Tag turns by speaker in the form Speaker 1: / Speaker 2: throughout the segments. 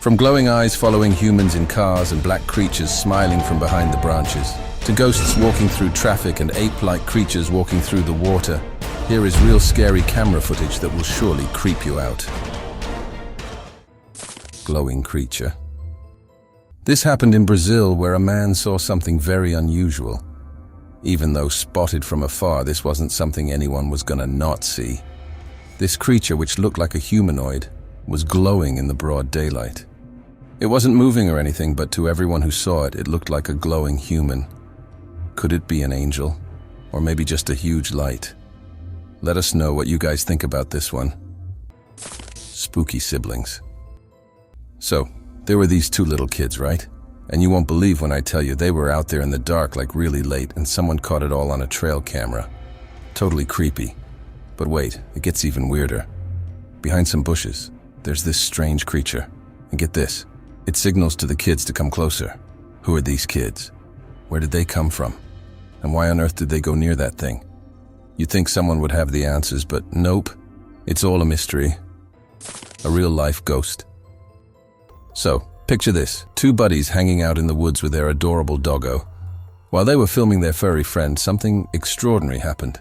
Speaker 1: From glowing eyes following humans in cars and black creatures smiling from behind the branches, to ghosts walking through traffic and ape-like creatures walking through the water, here is real scary camera footage that will surely creep you out. Glowing creature. This happened in Brazil, where a man saw something very unusual. Even though spotted from afar, this wasn't something anyone was gonna not see. This creature, which looked like a humanoid, was glowing in the broad daylight. It wasn't moving or anything, but to everyone who saw it, it looked like a glowing human. Could it be an angel? Or maybe just a huge light? Let us know what you guys think about this one. Spooky siblings. So, there were these two little kids, right? And you won't believe when I tell you they were out there in the dark like really late and someone caught it all on a trail camera. Totally creepy. But wait, it gets even weirder. Behind some bushes, there's this strange creature. And get this, it signals to the kids to come closer. Who are these kids? Where did they come from? And why on earth did they go near that thing? You'd think someone would have the answers, but nope. It's all a mystery. A real-life ghost. So, picture this. Two buddies hanging out in the woods with their adorable doggo. While they were filming their furry friend, something extraordinary happened.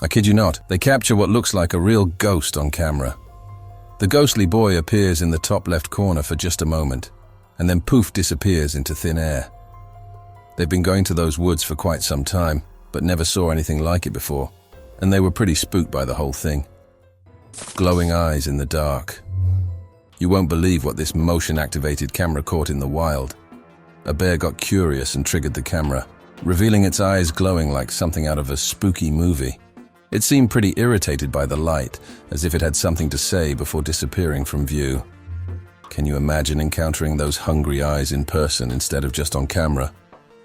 Speaker 1: I kid you not, they capture what looks like a real ghost on camera. The ghostly boy appears in the top left corner for just a moment, and then poof disappears into thin air. They've been going to those woods for quite some time, but never saw anything like it before, and they were pretty spooked by the whole thing. Glowing eyes in the dark. You won't believe what this motion-activated camera caught in the wild. A bear got curious and triggered the camera, revealing its eyes glowing like something out of a spooky movie. It seemed pretty irritated by the light, as if it had something to say before disappearing from view. Can you imagine encountering those hungry eyes in person instead of just on camera?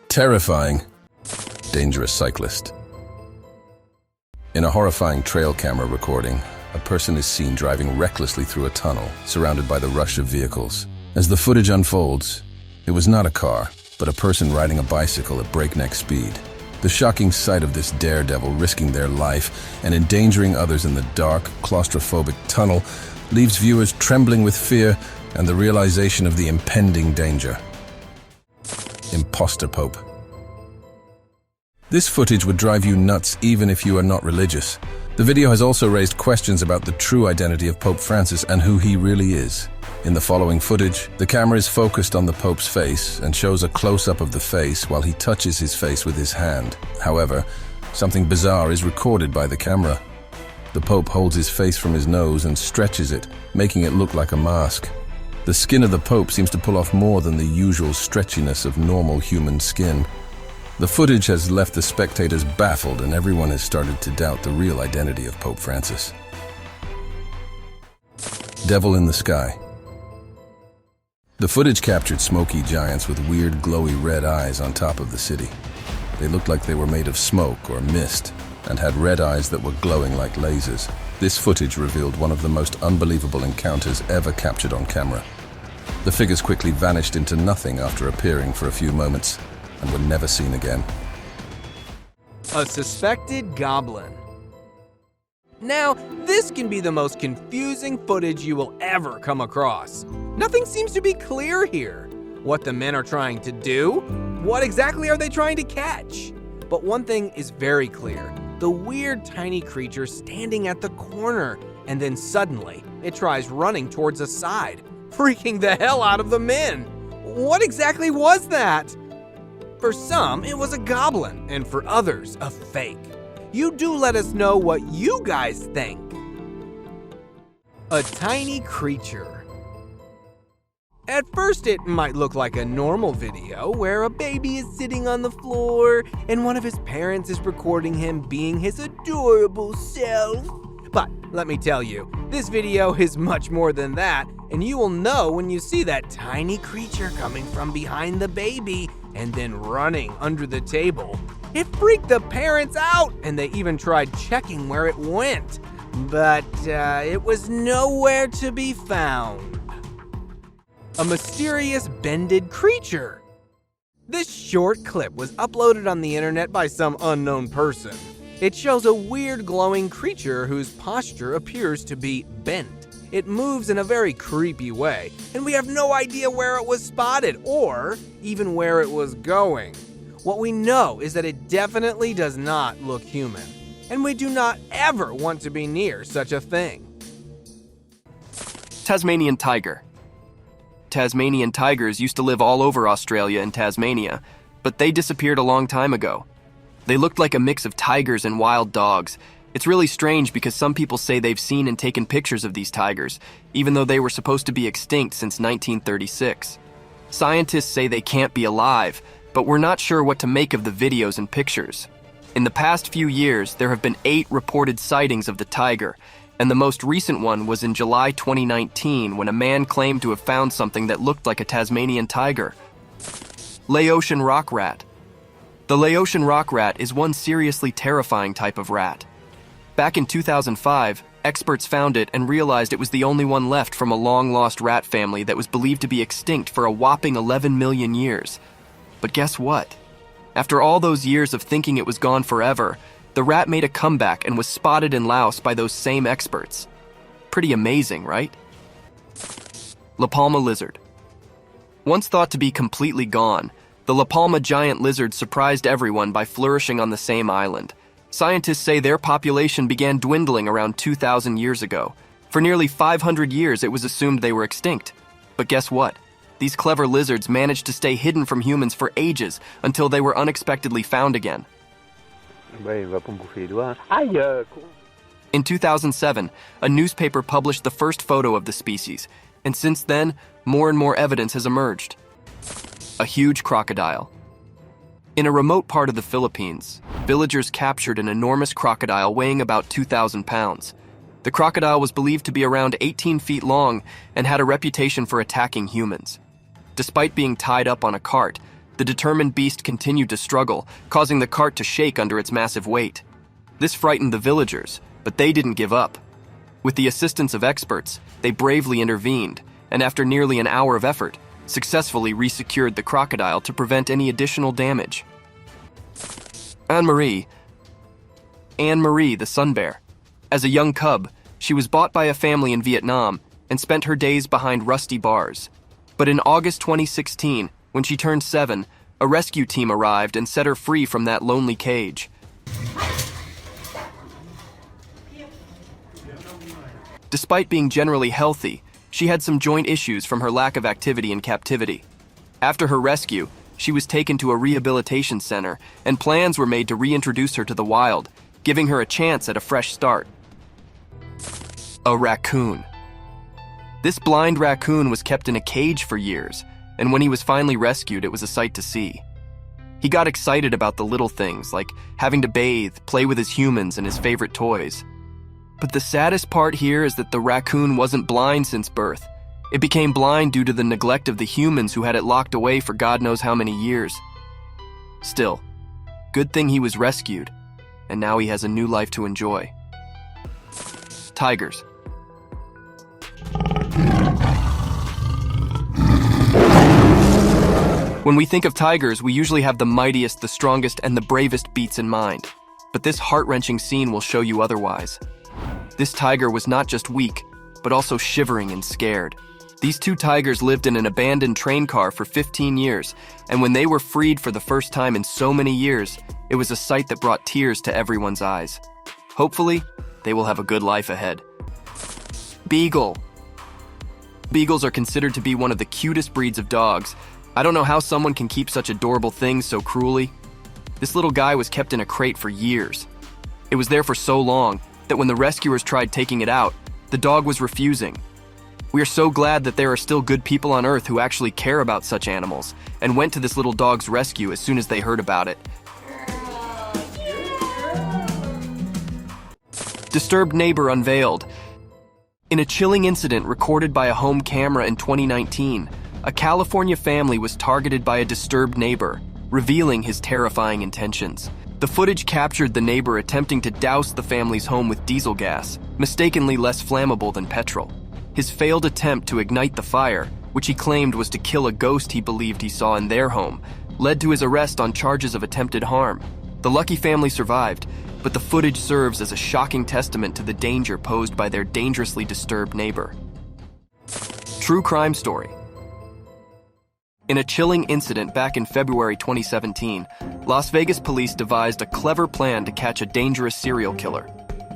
Speaker 1: Terrifying. Dangerous cyclist. In a horrifying trail camera recording, a person is seen driving recklessly through a tunnel, surrounded by the rush of vehicles. As the footage unfolds, it was not a car, but a person riding a bicycle at breakneck speed. The shocking sight of this daredevil risking their life and endangering others in the dark, claustrophobic tunnel leaves viewers trembling with fear and the realization of the impending danger. Imposter Pope. This footage would drive you nuts even if you are not religious. The video has also raised questions about the true identity of Pope Francis and who he really is. In the following footage, the camera is focused on the Pope's face and shows a close-up of the face while he touches his face with his hand. However, something bizarre is recorded by the camera. The Pope holds his face from his nose and stretches it, making it look like a mask. The skin of the Pope seems to pull off more than the usual stretchiness of normal human skin. The footage has left the spectators baffled, and everyone has started to doubt the real identity of Pope Francis. Devil in the sky. The footage captured smoky giants with weird glowy red eyes on top of the city. They looked like they were made of smoke or mist and had red eyes that were glowing like lasers. This footage revealed one of the most unbelievable encounters ever captured on camera. The figures quickly vanished into nothing after appearing for a few moments and were never seen again.
Speaker 2: A suspected goblin. Now, this can be the most confusing footage you will ever come across. Nothing seems to be clear here. What the men are trying to do? What exactly are they trying to catch? But one thing is very clear. The weird tiny creature standing at the corner, and then suddenly it tries running towards a side, freaking the hell out of the men. What exactly was that? For some, it was a goblin, and for others, a fake. You do let us know what you guys think. A tiny creature. At first, it might look like a normal video where a baby is sitting on the floor and one of his parents is recording him being his adorable self. But let me tell you, this video is much more than that, and you will know when you see that tiny creature coming from behind the baby and then running under the table. It freaked the parents out, and they even tried checking where it went, but it was nowhere to be found. A mysterious bended creature. This short clip was uploaded on the internet by some unknown person. It shows a weird glowing creature whose posture appears to be bent. It moves in a very creepy way, and we have no idea where it was spotted or even where it was going. What we know is that it definitely does not look human, and we do not ever want to be near such a thing.
Speaker 3: Tasmanian tiger. Tasmanian tigers used to live all over Australia and Tasmania, but they disappeared a long time ago. They looked like a mix of tigers and wild dogs. It's really strange because some people say they've seen and taken pictures of these tigers, even though they were supposed to be extinct since 1936. Scientists say they can't be alive, but we're not sure what to make of the videos and pictures. In the past few years, there have been 8 reported sightings of the tiger, and the most recent one was in July 2019 when a man claimed to have found something that looked like a Tasmanian tiger. Laotian rock rat. The Laotian rock rat is one seriously terrifying type of rat. Back in 2005, experts found it and realized it was the only one left from a long-lost rat family that was believed to be extinct for a whopping 11 million years. But guess what? After all those years of thinking it was gone forever, the rat made a comeback and was spotted in Laos by those same experts. Pretty amazing, right? La Palma lizard. Once thought to be completely gone, the La Palma giant lizard surprised everyone by flourishing on the same island. Scientists say their population began dwindling around 2,000 years ago. For nearly 500 years, it was assumed they were extinct. But guess what? These clever lizards managed to stay hidden from humans for ages until they were unexpectedly found again. In 2007, a newspaper published the first photo of the species, and since then, more and more evidence has emerged. A huge crocodile. In a remote part of the Philippines, villagers captured an enormous crocodile weighing about 2,000 pounds. The crocodile was believed to be around 18 feet long and had a reputation for attacking humans. Despite being tied up on a cart, the determined beast continued to struggle, causing the cart to shake under its massive weight. This frightened the villagers, but they didn't give up. With the assistance of experts, they bravely intervened, and after nearly an hour of effort, successfully resecured the crocodile to prevent any additional damage. Anne-Marie the sun bear. As a young cub, she was bought by a family in Vietnam and spent her days behind rusty bars. But in August 2016, when she turned 7, a rescue team arrived and set her free from that lonely cage. Despite being generally healthy, she had some joint issues from her lack of activity in captivity. After her rescue, she was taken to a rehabilitation center, and plans were made to reintroduce her to the wild, giving her a chance at a fresh start. A raccoon. This blind raccoon was kept in a cage for years, and when he was finally rescued, it was a sight to see. He got excited about the little things, like having to bathe, play with his humans, and his favorite toys. But the saddest part here is that the raccoon wasn't blind since birth. It became blind due to the neglect of the humans who had it locked away for God knows how many years. Still, good thing he was rescued, and now he has a new life to enjoy. Tigers. When we think of tigers, we usually have the mightiest, the strongest, and the bravest beasts in mind. But this heart-wrenching scene will show you otherwise. This tiger was not just weak, but also shivering and scared. These two tigers lived in an abandoned train car for 15 years, and when they were freed for the first time in so many years, it was a sight that brought tears to everyone's eyes. Hopefully, they will have a good life ahead. Beagle. Beagles are considered to be one of the cutest breeds of dogs. I don't know how someone can keep such adorable things so cruelly. This little guy was kept in a crate for years. It was there for so long that when the rescuers tried taking it out, the dog was refusing. We are so glad that there are still good people on Earth who actually care about such animals and went to this little dog's rescue as soon as they heard about it. Disturbed neighbor unveiled. In a chilling incident recorded by a home camera in 2019, a California family was targeted by a disturbed neighbor, revealing his terrifying intentions. The footage captured the neighbor attempting to douse the family's home with diesel gas, mistakenly less flammable than petrol. His failed attempt to ignite the fire, which he claimed was to kill a ghost he believed he saw in their home, led to his arrest on charges of attempted harm. The lucky family survived, but the footage serves as a shocking testament to the danger posed by their dangerously disturbed neighbor. True crime story. In a chilling incident back in February 2017, Las Vegas police devised a clever plan to catch a dangerous serial killer,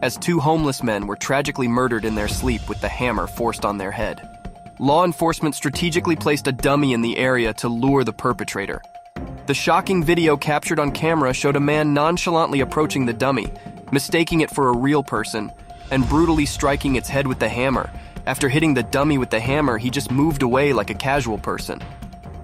Speaker 3: as two homeless men were tragically murdered in their sleep with the hammer forced on their head. Law enforcement strategically placed a dummy in the area to lure the perpetrator. The shocking video captured on camera showed a man nonchalantly approaching the dummy, mistaking it for a real person, and brutally striking its head with the hammer. After hitting the dummy with the hammer, he just moved away like a casual person.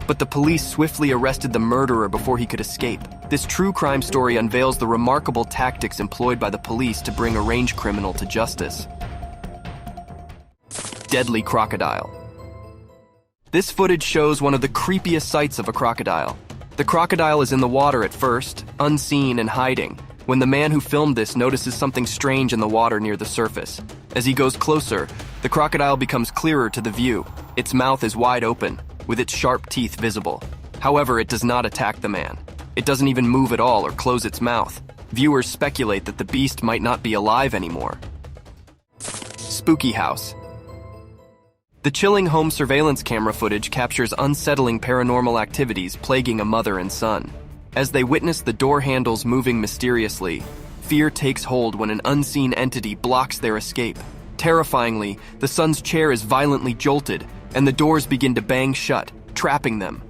Speaker 3: But the police swiftly arrested the murderer before he could escape. This true crime story unveils the remarkable tactics employed by the police to bring a range criminal to justice. Deadly crocodile. This footage shows one of the creepiest sights of a crocodile. The crocodile is in the water at first, unseen and hiding, when the man who filmed this notices something strange in the water near the surface. As he goes closer, the crocodile becomes clearer to the view. Its mouth is wide open, with its sharp teeth visible. However, it does not attack the man. It doesn't even move at all or close its mouth. Viewers speculate that the beast might not be alive anymore. Spooky house. The chilling home surveillance camera footage captures unsettling paranormal activities plaguing a mother and son. As they witness the door handles moving mysteriously, fear takes hold when an unseen entity blocks their escape. Terrifyingly, the son's chair is violently jolted, and the doors begin to bang shut, trapping them.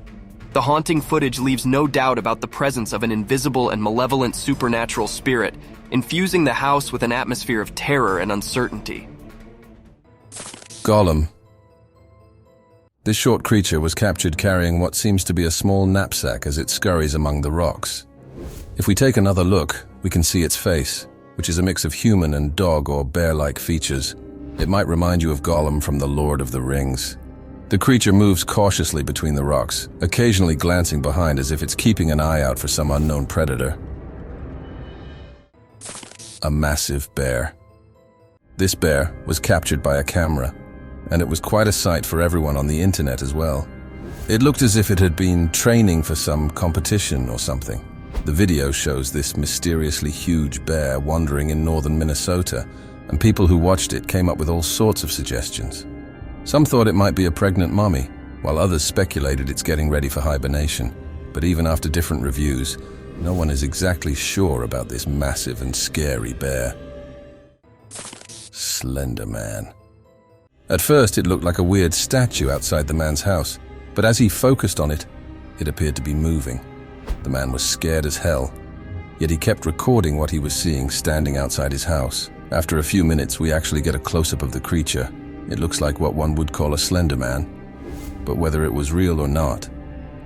Speaker 3: The haunting footage leaves no doubt about the presence of an invisible and malevolent supernatural spirit, infusing the house with an atmosphere of terror and uncertainty.
Speaker 1: Gollum. This short creature was captured carrying what seems to be a small knapsack as it scurries among the rocks. If we take another look, we can see its face, which is a mix of human and dog or bear-like features. It might remind you of Gollum from The Lord of the Rings. The creature moves cautiously between the rocks, occasionally glancing behind as if it's keeping an eye out for some unknown predator. A massive bear. This bear was captured by a camera, and it was quite a sight for everyone on the internet as well. It looked as if it had been training for some competition or something. The video shows this mysteriously huge bear wandering in northern Minnesota, and people who watched it came up with all sorts of suggestions. Some thought it might be a pregnant mommy, while others speculated it's getting ready for hibernation. But even after different reviews, no one is exactly sure about this massive and scary bear. Slender Man. At first, it looked like a weird statue outside the man's house, but as he focused on it, it appeared to be moving. The man was scared as hell, yet he kept recording what he was seeing standing outside his house. After a few minutes, we actually get a close-up of the creature. It looks like what one would call a slender man, but whether it was real or not,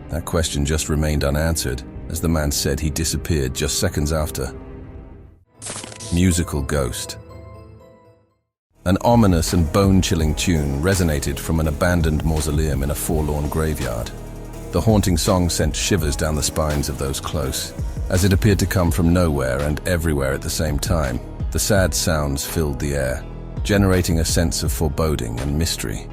Speaker 1: that question just remained unanswered, as the man said he disappeared just seconds after. Musical ghost. An ominous and bone-chilling tune resonated from an abandoned mausoleum in a forlorn graveyard. The haunting song sent shivers down the spines of those close, as it appeared to come from nowhere and everywhere at the same time. The sad sounds filled the air, generating a sense of foreboding and mystery.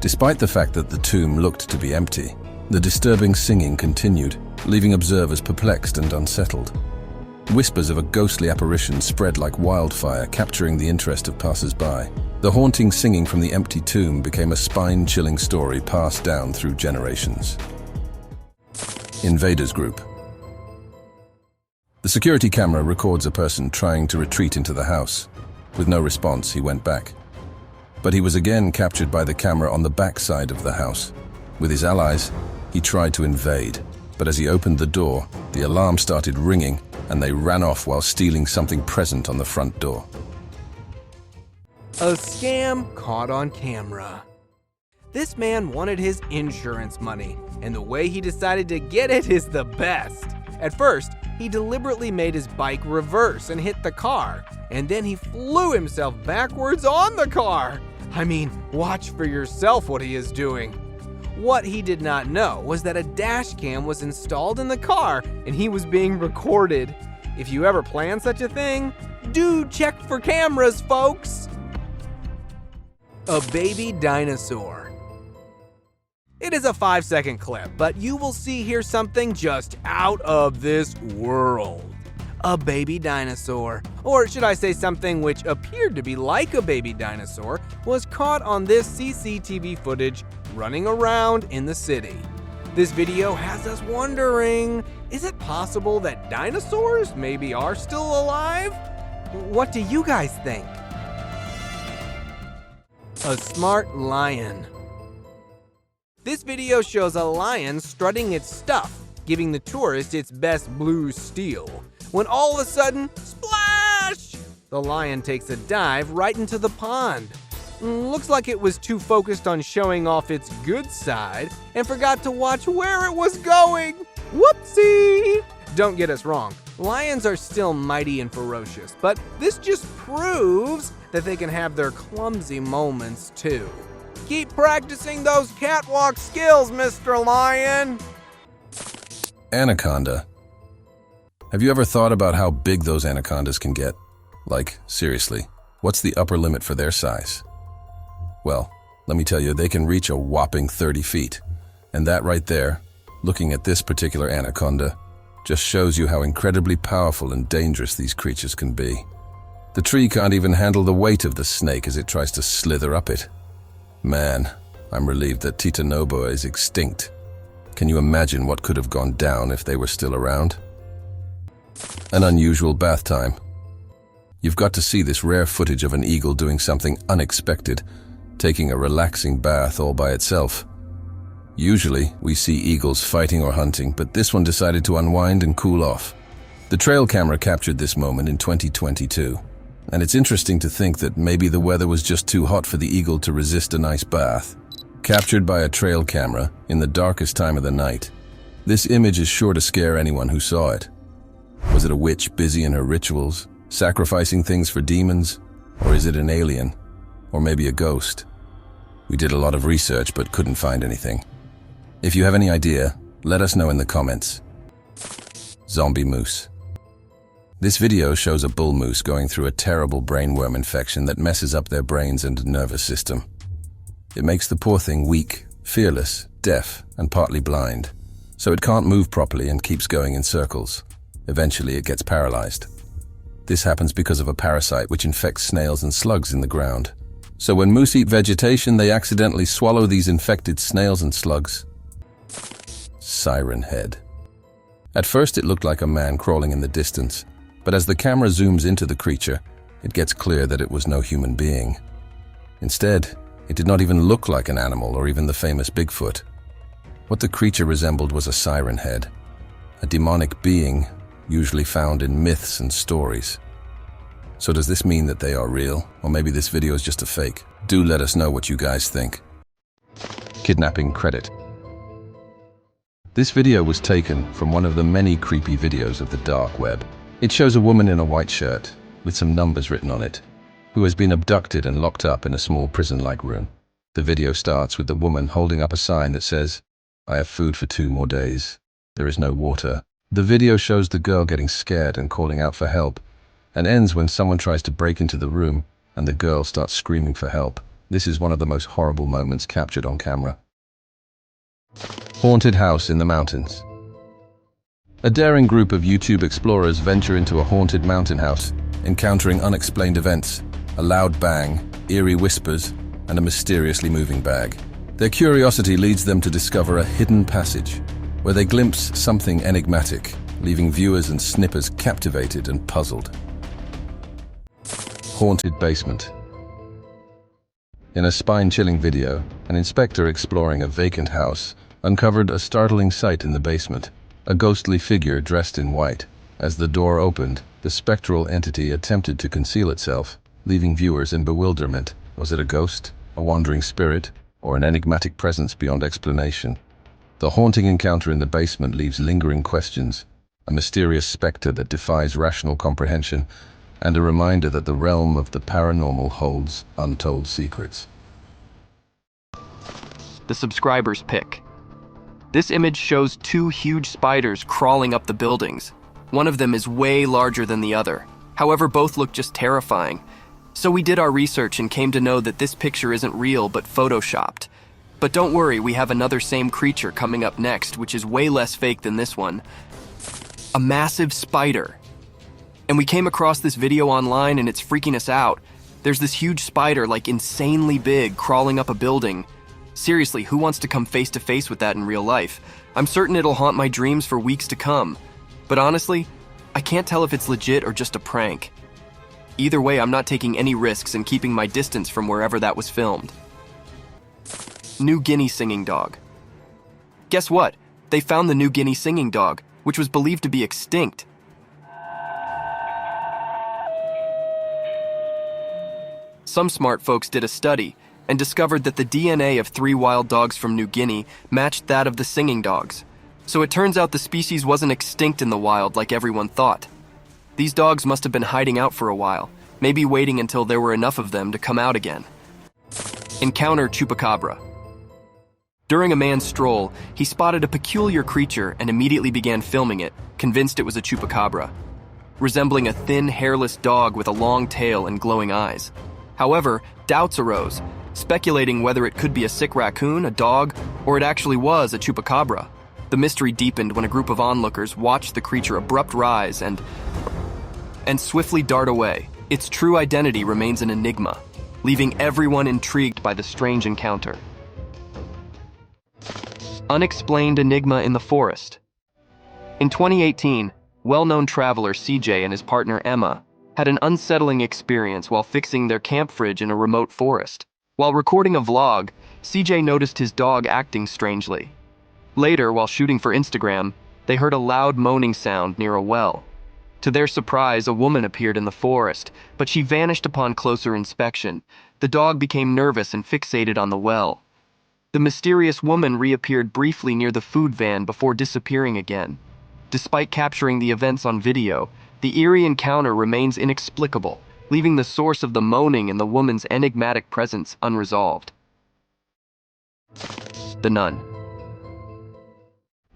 Speaker 1: Despite the fact that the tomb looked to be empty, the disturbing singing continued, leaving observers perplexed and unsettled. Whispers of a ghostly apparition spread like wildfire, capturing the interest of passers-by. The haunting singing from the empty tomb became a spine-chilling story passed down through generations. Invaders Group. The security camera records a person trying to retreat into the house. With no response, he went back. But he was again captured by the camera on the back side of the house. With his allies, he tried to invade, but as he opened the door, the alarm started ringing, and they ran off while stealing something present on the front door.
Speaker 2: A scam caught on camera. This man wanted his insurance money, and the way he decided to get it is the best. At first, he deliberately made his bike reverse and hit the car, and then he flew himself backwards on the car. I mean, watch for yourself what he is doing. What he did not know was that a dash cam was installed in the car and he was being recorded. If you ever plan such a thing, do check for cameras, folks. A baby dinosaur. It is a 5-second clip, but you will see here something just out of this world. a baby dinosaur. Or should I say something which appeared to be like a baby dinosaur was caught on this CCTV footage running around in the city. This video has us wondering, is it possible that dinosaurs maybe are still alive? What do you guys think? A smart lion. This video shows a lion strutting its stuff, giving the tourist its best blue steel, when all of a sudden, splash! The lion takes a dive right into the pond. Looks like it was too focused on showing off its good side and forgot to watch where it was going. Whoopsie! Don't get us wrong, lions are still mighty and ferocious, but this just proves that they can have their clumsy moments too. Keep practicing those catwalk skills, Mr. Lion!
Speaker 1: Anaconda. Have you ever thought about how big those anacondas can get? Like, seriously, what's the upper limit for their size? Well, let me tell you, they can reach a whopping 30 feet. And that right there, looking at this particular anaconda, just shows you how incredibly powerful and dangerous these creatures can be. The tree can't even handle the weight of the snake as it tries to slither up it. Man, I'm relieved that Titanoboa is extinct. Can you imagine what could have gone down if they were still around? An unusual bath time. You've got to see this rare footage of an eagle doing something unexpected, taking a relaxing bath all by itself. Usually, we see eagles fighting or hunting, but this one decided to unwind and cool off. The trail camera captured this moment in 2022. And it's interesting to think that maybe the weather was just too hot for the eagle to resist a nice bath. Captured by a trail camera in the darkest time of the night, this image is sure to scare anyone who saw it. Was it a witch busy in her rituals, sacrificing things for demons? Or is it an alien? Or maybe a ghost? We did a lot of research but couldn't find anything. If you have any idea, let us know in the comments. Zombie moose. This video shows a bull moose going through a terrible brainworm infection that messes up their brains and nervous system. It makes the poor thing weak, fearless, deaf, and partly blind, so it can't move properly and keeps going in circles. Eventually, it gets paralyzed. This happens because of a parasite which infects snails and slugs in the ground. So when moose eat vegetation, they accidentally swallow these infected snails and slugs. Siren head. At first, it looked like a man crawling in the distance. But as the camera zooms into the creature, it gets clear that it was no human being. Instead, it did not even look like an animal or even the famous Bigfoot. What the creature resembled was a siren head, a demonic being usually found in myths and stories. So does this mean that they are real, or maybe this video is just a fake? Do let us know what you guys think. Kidnapping credit. This video was taken from one of the many creepy videos of the dark web. It shows a woman in a white shirt, with some numbers written on it, who has been abducted and locked up in a small prison-like room. The video starts with the woman holding up a sign that says, "I have food for 2 more days. There is no water." The video shows the girl getting scared and calling out for help, and ends when someone tries to break into the room, and the girl starts screaming for help. This is one of the most horrible moments captured on camera. Haunted house in the mountains. A daring group of YouTube explorers venture into a haunted mountain house, encountering unexplained events, a loud bang, eerie whispers, and a mysteriously moving bag. Their curiosity leads them to discover a hidden passage, where they glimpse something enigmatic, leaving viewers and snippers captivated and puzzled. Haunted basement. In a spine-chilling video, an inspector exploring a vacant house uncovered a startling sight in the basement. A ghostly figure dressed in white. As the door opened, the spectral entity attempted to conceal itself, leaving viewers in bewilderment. Was it a ghost, a wandering spirit, or an enigmatic presence beyond explanation? The haunting encounter in the basement leaves lingering questions, a mysterious specter that defies rational comprehension, and a reminder that the realm of the paranormal holds untold secrets.
Speaker 3: The subscriber's pick. This image shows 2 huge spiders crawling up the buildings. One of them is way larger than the other. However, both look just terrifying. So we did our research and came to know that this picture isn't real but photoshopped. But don't worry, we have another same creature coming up next, which is way less fake than this one. A massive spider. And we came across this video online and it's freaking us out. There's this huge spider, like insanely big, crawling up a building. Seriously, who wants to come face to face with that in real life? I'm certain it'll haunt my dreams for weeks to come. But honestly, I can't tell if it's legit or just a prank. Either way, I'm not taking any risks and keeping my distance from wherever that was filmed. New Guinea singing dog. Guess what? They found the New Guinea singing dog, which was believed to be extinct. Some smart folks did a study and discovered that the DNA of 3 wild dogs from New Guinea matched that of the singing dogs. So it turns out the species wasn't extinct in the wild like everyone thought. These dogs must have been hiding out for a while, maybe waiting until there were enough of them to come out again. Encounter Chupacabra. During a man's stroll, he spotted a peculiar creature and immediately began filming it, convinced it was a chupacabra, resembling a thin, hairless dog with a long tail and glowing eyes. However, doubts arose, speculating whether it could be a sick raccoon, a dog, or it actually was a chupacabra. The mystery deepened when a group of onlookers watched the creature abrupt rise and swiftly dart away. Its true identity remains an enigma, leaving everyone intrigued by the strange encounter. Unexplained enigma in the forest. In 2018, well-known traveler CJ and his partner Emma had an unsettling experience while fixing their camp fridge in a remote forest. While recording a vlog, CJ noticed his dog acting strangely. Later, while shooting for Instagram, they heard a loud moaning sound near a well. To their surprise, a woman appeared in the forest, but she vanished upon closer inspection. The dog became nervous and fixated on the well. The mysterious woman reappeared briefly near the food van before disappearing again. Despite capturing the events on video, the eerie encounter remains inexplicable, leaving the source of the moaning and the woman's enigmatic presence unresolved. The Nun.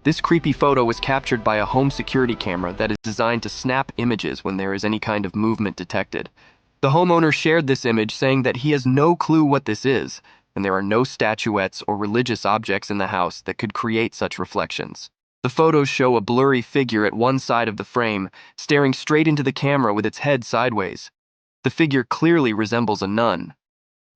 Speaker 3: This creepy photo was captured by a home security camera that is designed to snap images when there is any kind of movement detected. The homeowner shared this image saying that he has no clue what this is, and there are no statuettes or religious objects in the house that could create such reflections. The photos show a blurry figure at one side of the frame, staring straight into the camera with its head sideways. The figure clearly resembles a nun.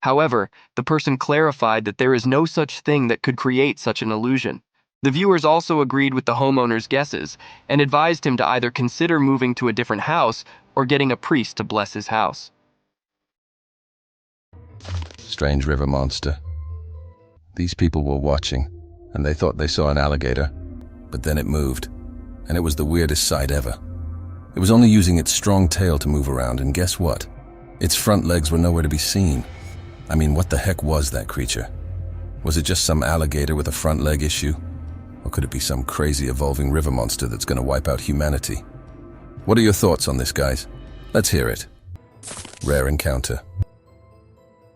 Speaker 3: However, the person clarified that there is no such thing that could create such an illusion. The viewers also agreed with the homeowner's guesses and advised him to either consider moving to a different house or getting a priest to bless his house.
Speaker 1: Strange river monster. These people were watching, and they thought they saw an alligator, but then it moved, and it was the weirdest sight ever. It was only using its strong tail to move around, and guess what? Its front legs were nowhere to be seen. I mean, what the heck was that creature? Was it just some alligator with a front leg issue? Or could it be some crazy evolving river monster that's going to wipe out humanity? What are your thoughts on this, guys? Let's hear it. Rare encounter.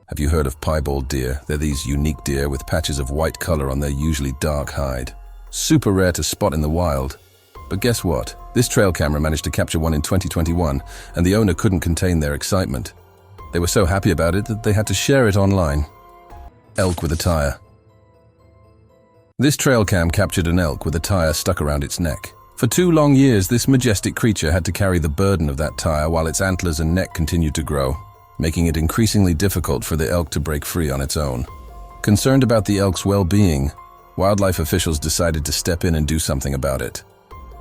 Speaker 1: Have you heard of piebald deer? They're these unique deer with patches of white color on their usually dark hide. Super rare to spot in the wild. But guess what? This trail camera managed to capture one in 2021, and the owner couldn't contain their excitement. They were so happy about it that they had to share it online. Elk with a tire. This trail cam captured an elk with a tire stuck around its neck. For 2 long years, this majestic creature had to carry the burden of that tire while its antlers and neck continued to grow, making it increasingly difficult for the elk to break free on its own. Concerned about the elk's well-being, wildlife officials decided to step in and do something about it.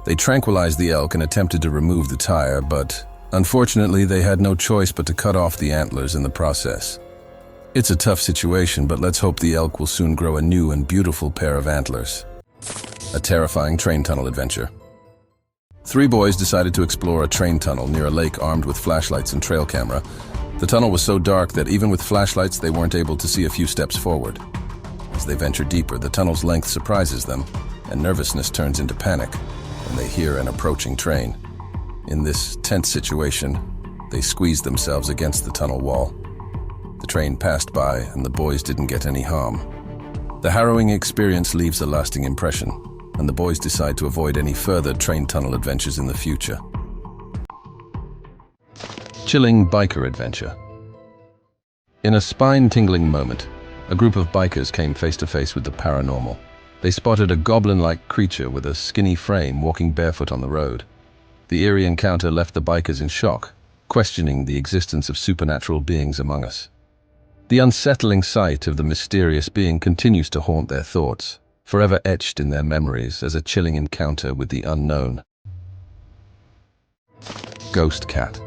Speaker 1: They tranquilized the elk and attempted to remove the tire, but unfortunately they had no choice but to cut off the antlers in the process. It's a tough situation, but let's hope the elk will soon grow a new and beautiful pair of antlers. A terrifying train tunnel adventure. 3 boys decided to explore a train tunnel near a lake armed with flashlights and trail camera. The tunnel was so dark that even with flashlights they weren't able to see a few steps forward. As they venture deeper, the tunnel's length surprises them, and nervousness turns into panic when they hear an approaching train. In this tense situation, they squeezed themselves against the tunnel wall. The train passed by, and the boys didn't get any harm. The harrowing experience leaves a lasting impression, and the boys decide to avoid any further train tunnel adventures in the future. Chilling biker adventure. In a spine-tingling moment, a group of bikers came face-to-face with the paranormal. They spotted a goblin-like creature with a skinny frame walking barefoot on the road. The eerie encounter left the bikers in shock, questioning the existence of supernatural beings among us. The unsettling sight of the mysterious being continues to haunt their thoughts, forever etched in their memories as a chilling encounter with the unknown. Ghost cat.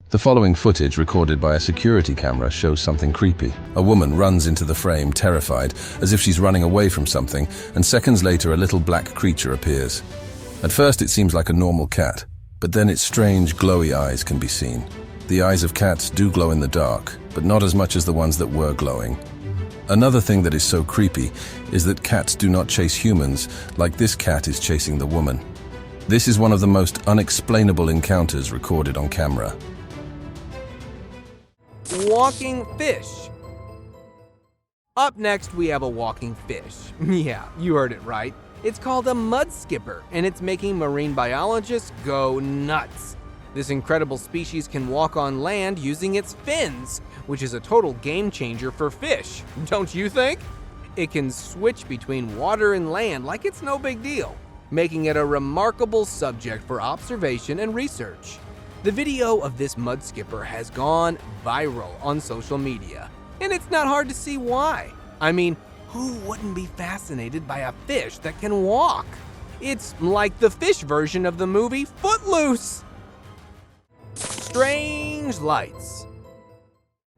Speaker 1: The following footage recorded by a security camera shows something creepy. A woman runs into the frame, terrified, as if she's running away from something, and seconds later a little black creature appears. At first it seems like a normal cat, but then its strange, glowy eyes can be seen. The eyes of cats do glow in the dark, but not as much as the ones that were glowing. Another thing that is so creepy is that cats do not chase humans, like this cat is chasing the woman. This is one of the most unexplainable encounters recorded on camera.
Speaker 2: Walking fish. Up next, we have a walking fish. Yeah, you heard it right. It's called a mud skipper, and it's making marine biologists go nuts. This incredible species can walk on land using its fins, which is a total game changer for fish, don't you think? It can switch between water and land like it's no big deal, making it a remarkable subject for observation and research. The video of this mud skipper has gone viral on social media, and it's not hard to see why. I mean, who wouldn't be fascinated by a fish that can walk? It's like the fish version of the movie Footloose. Strange lights.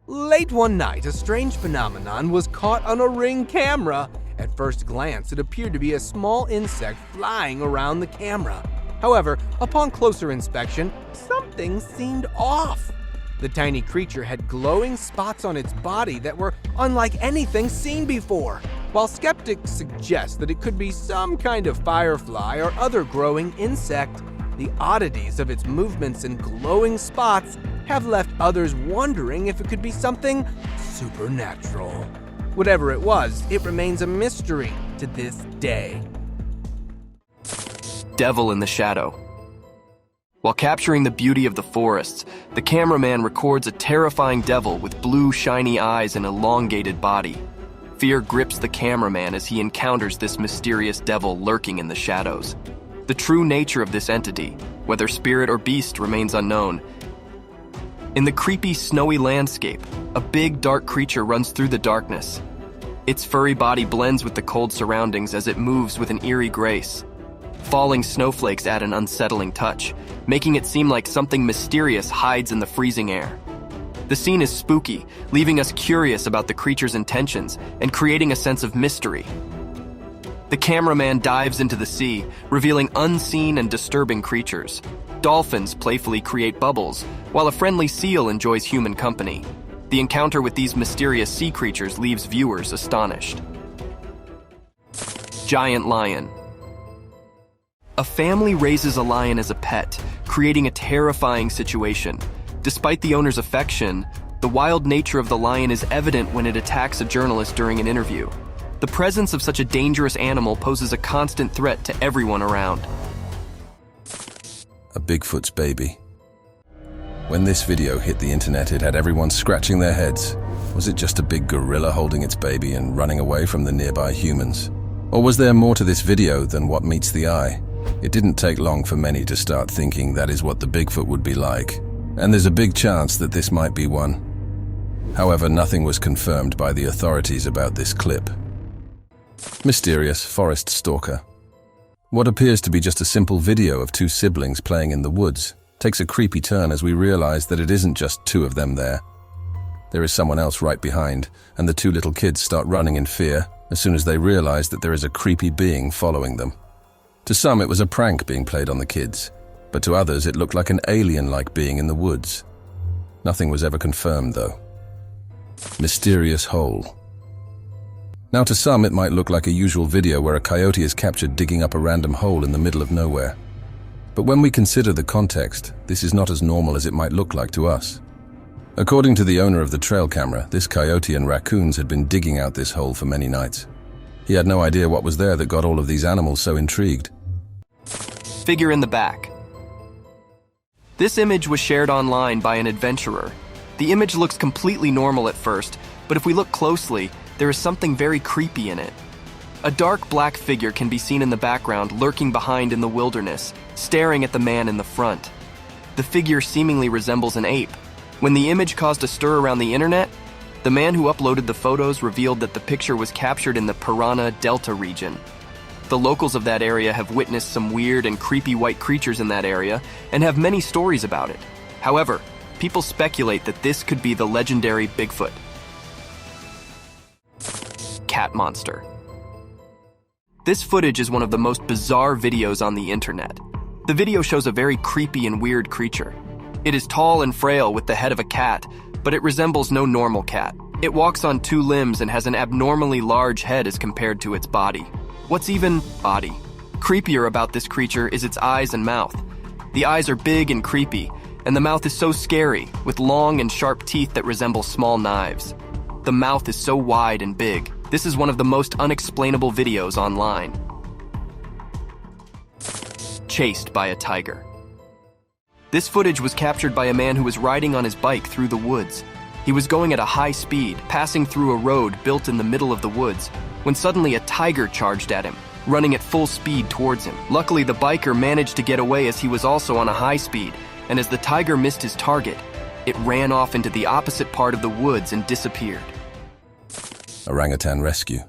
Speaker 2: Late one night, a strange phenomenon was caught on a Ring camera. At first glance, it appeared to be a small insect flying around the camera. However, upon closer inspection, something seemed off. The tiny creature had glowing spots on its body that were unlike anything seen before. While skeptics suggest that it could be some kind of firefly or other growing insect, the oddities of its movements and glowing spots have left others wondering if it could be something supernatural. Whatever it was, it remains a mystery to this day.
Speaker 3: Devil in the shadow. While capturing the beauty of the forests, the cameraman records a terrifying devil with blue, shiny eyes and elongated body. Fear grips the cameraman as he encounters this mysterious devil lurking in the shadows. The true nature of this entity, whether spirit or beast, remains unknown. In the creepy, snowy landscape, a big, dark creature runs through the darkness. Its furry body blends with the cold surroundings as it moves with an eerie grace. Falling snowflakes add an unsettling touch, making it seem like something mysterious hides in the freezing air. The scene is spooky, leaving us curious about the creature's intentions and creating a sense of mystery. The cameraman dives into the sea, revealing unseen and disturbing creatures. Dolphins playfully create bubbles, while a friendly seal enjoys human company. The encounter with these mysterious sea creatures leaves viewers astonished. Giant lion. A family raises a lion as a pet, creating a terrifying situation. Despite the owner's affection, the wild nature of the lion is evident when it attacks a journalist during an interview. The presence of such a dangerous animal poses a constant threat to everyone around.
Speaker 1: A Bigfoot's baby. When this video hit the internet, it had everyone scratching their heads. Was it just a big gorilla holding its baby and running away from the nearby humans? Or was there more to this video than what meets the eye? It didn't take long for many to start thinking that is what the Bigfoot would be like, and there's a big chance that this might be one. However, nothing was confirmed by the authorities about this clip. Mysterious forest stalker. What appears to be just a simple video of two siblings playing in the woods takes a creepy turn as we realize that it isn't just two of them there. There is someone else right behind, and the two little kids start running in fear as soon as they realize that there is a creepy being following them. To some, it was a prank being played on the kids, but to others, it looked like an alien-like being in the woods. Nothing was ever confirmed, though. Mysterious hole. Now, to some, it might look like a usual video where a coyote is captured digging up a random hole in the middle of nowhere. But when we consider the context, this is not as normal as it might look like to us. According to the owner of the trail camera, this coyote and raccoons had been digging out this hole for many nights. He had no idea what was there that got all of these animals so intrigued.
Speaker 3: Figure in the back. This image was shared online by an adventurer. The image looks completely normal at first, but if we look closely, there is something very creepy in it. A dark black figure can be seen in the background, lurking behind in the wilderness, staring at the man in the front. The figure seemingly resembles an ape. When the image caused a stir around the internet, the man who uploaded the photos revealed that the picture was captured in the Parana Delta region. The locals of that area have witnessed some weird and creepy white creatures in that area and have many stories about it. However, people speculate that this could be the legendary Bigfoot. Cat monster. This footage is one of the most bizarre videos on the internet. The video shows a very creepy and weird creature. It is tall and frail with the head of a cat, but it resembles no normal cat. It walks on two limbs and has an abnormally large head as compared to its body. What's even creepier about this creature is its eyes and mouth. The eyes are big and creepy, and the mouth is so scary, with long and sharp teeth that resemble small knives. The mouth is so wide and big. This is one of the most unexplainable videos online. Chased by a tiger. This footage was captured by a man who was riding on his bike through the woods. He was going at a high speed, passing through a road built in the middle of the woods, when suddenly a tiger charged at him, running at full speed towards him. Luckily, the biker managed to get away as he was also on a high speed, and as the tiger missed his target, it ran off into the opposite part of the woods and disappeared.
Speaker 1: Orangutan rescue.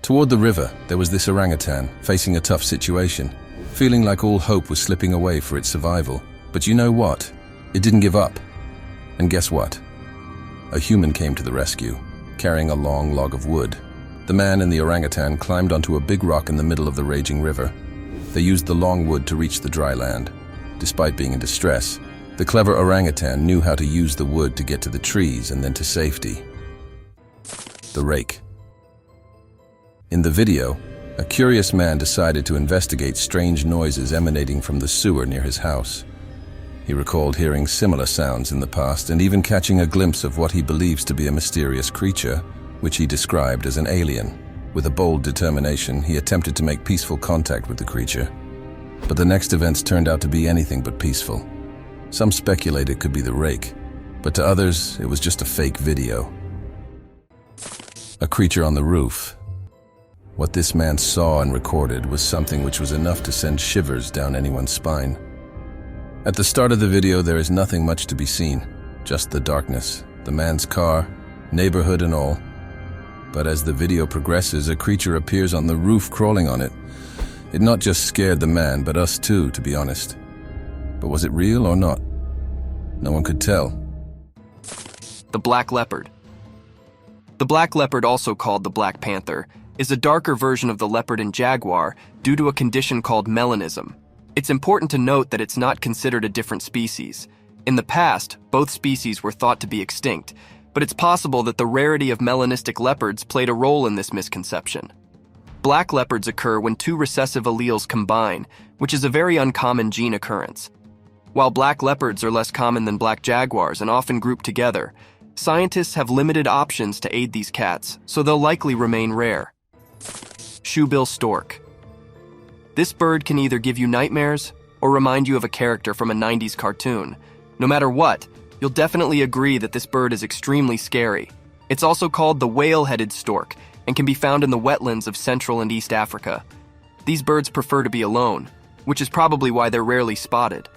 Speaker 1: Toward the river, there was this orangutan facing a tough situation, feeling like all hope was slipping away for its survival. But you know what? It didn't give up. And guess what? A human came to the rescue, carrying a long log of wood. The man and the orangutan climbed onto a big rock in the middle of the raging river. They used the long wood to reach the dry land. Despite being in distress, the clever orangutan knew how to use the wood to get to the trees and then to safety. The rake. In the video, a curious man decided to investigate strange noises emanating from the sewer near his house. He recalled hearing similar sounds in the past and even catching a glimpse of what he believes to be a mysterious creature, which he described as an alien. With a bold determination, he attempted to make peaceful contact with the creature. But the next events turned out to be anything but peaceful. Some speculate it could be the rake, but to others, it was just a fake video. A creature on the roof. What this man saw and recorded was something which was enough to send shivers down anyone's spine. At the start of the video, there is nothing much to be seen, just the darkness, the man's car, neighborhood and all. But as the video progresses, a creature appears on the roof crawling on it. It not just scared the man, but us too, to be honest. But was it real or not? No one could tell.
Speaker 3: The black leopard. The black leopard, also called the black panther, is a darker version of the leopard and jaguar due to a condition called melanism. It's important to note that it's not considered a different species. In the past, both species were thought to be extinct, but it's possible that the rarity of melanistic leopards played a role in this misconception. Black leopards occur when two recessive alleles combine, which is a very uncommon gene occurrence. While black leopards are less common than black jaguars and often grouped together, scientists have limited options to aid these cats, so they'll likely remain rare. Shoebill stork. This bird can either give you nightmares or remind you of a character from a 90s cartoon. No matter what, you'll definitely agree that this bird is extremely scary. It's also called the whale-headed stork and can be found in the wetlands of Central and East Africa. These birds prefer to be alone, which is probably why they're rarely spotted.